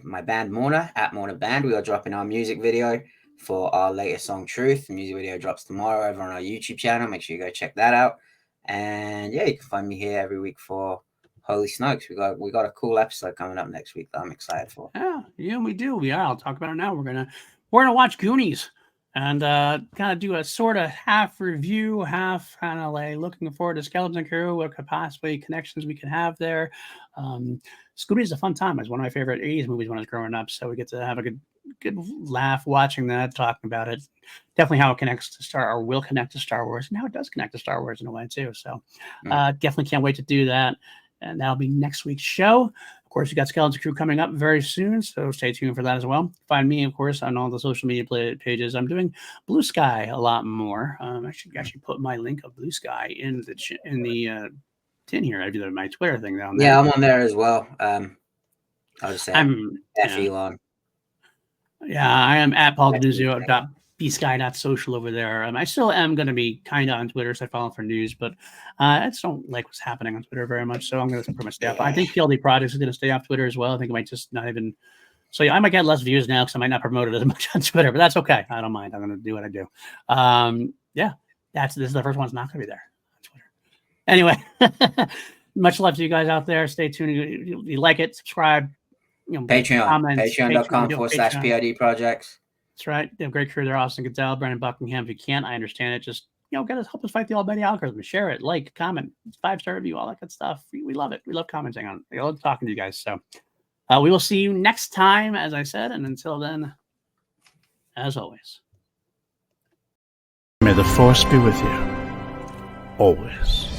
My band Morner at Morner Band. We are dropping our music video for our latest song Truth. The music video drops tomorrow over on our YouTube channel. Make sure you go check that out. And yeah, you can find me here every week for Holy Snokes. We got a cool episode coming up next week that I'm excited for. Yeah, we do. We are. I'll talk about it now. We're gonna watch Goonies and kind of do a sort of half review, half kind of like looking forward to Skeleton Crew, what could possibly connections we could have there. Scooby is a fun time. It's one of my favorite 80s movies when I was growing up. So we get to have a good laugh watching that, talking about it. Definitely how it connects to will connect to Star Wars, and how it does connect to Star Wars in a way too. So definitely can't wait to do that. And that'll be next week's show. Of course, you got Skeleton Crew coming up very soon, so stay tuned for that as well. Find me, of course, on all the social media pages. I'm doing Blue Sky a lot more. I should actually put my link of Blue Sky in the tin here. I do my Twitter thing down there. Yeah, I'm on there as well. I'll just say Elon. Yeah, I am at pauldenuzio.bsky.social over there. I still am going to be kind of on Twitter, so I follow for news, but I just don't like what's happening on Twitter very much, so I'm going to pretty much stay off. I think PLD Projects is going to stay off Twitter as well. I think it might just not even... So yeah, I might get less views now because I might not promote it as much on Twitter, but that's okay. I don't mind. I'm going to do what I do. This is the first one that's not going to be there on Twitter. Anyway, much love to you guys out there. Stay tuned. You like it, subscribe. Patreon.com/PLD Projects. That's right. They have a great crew there. Austin Goodell, Brandon Buckingham. If you can't, I understand it. Just help us fight the almighty algorithm. Share it, like, comment, 5-star review, all that good stuff. We love it. We love commenting on it. I love talking to you guys. So we will see you next time, as I said. And until then, as always, may the force be with you always.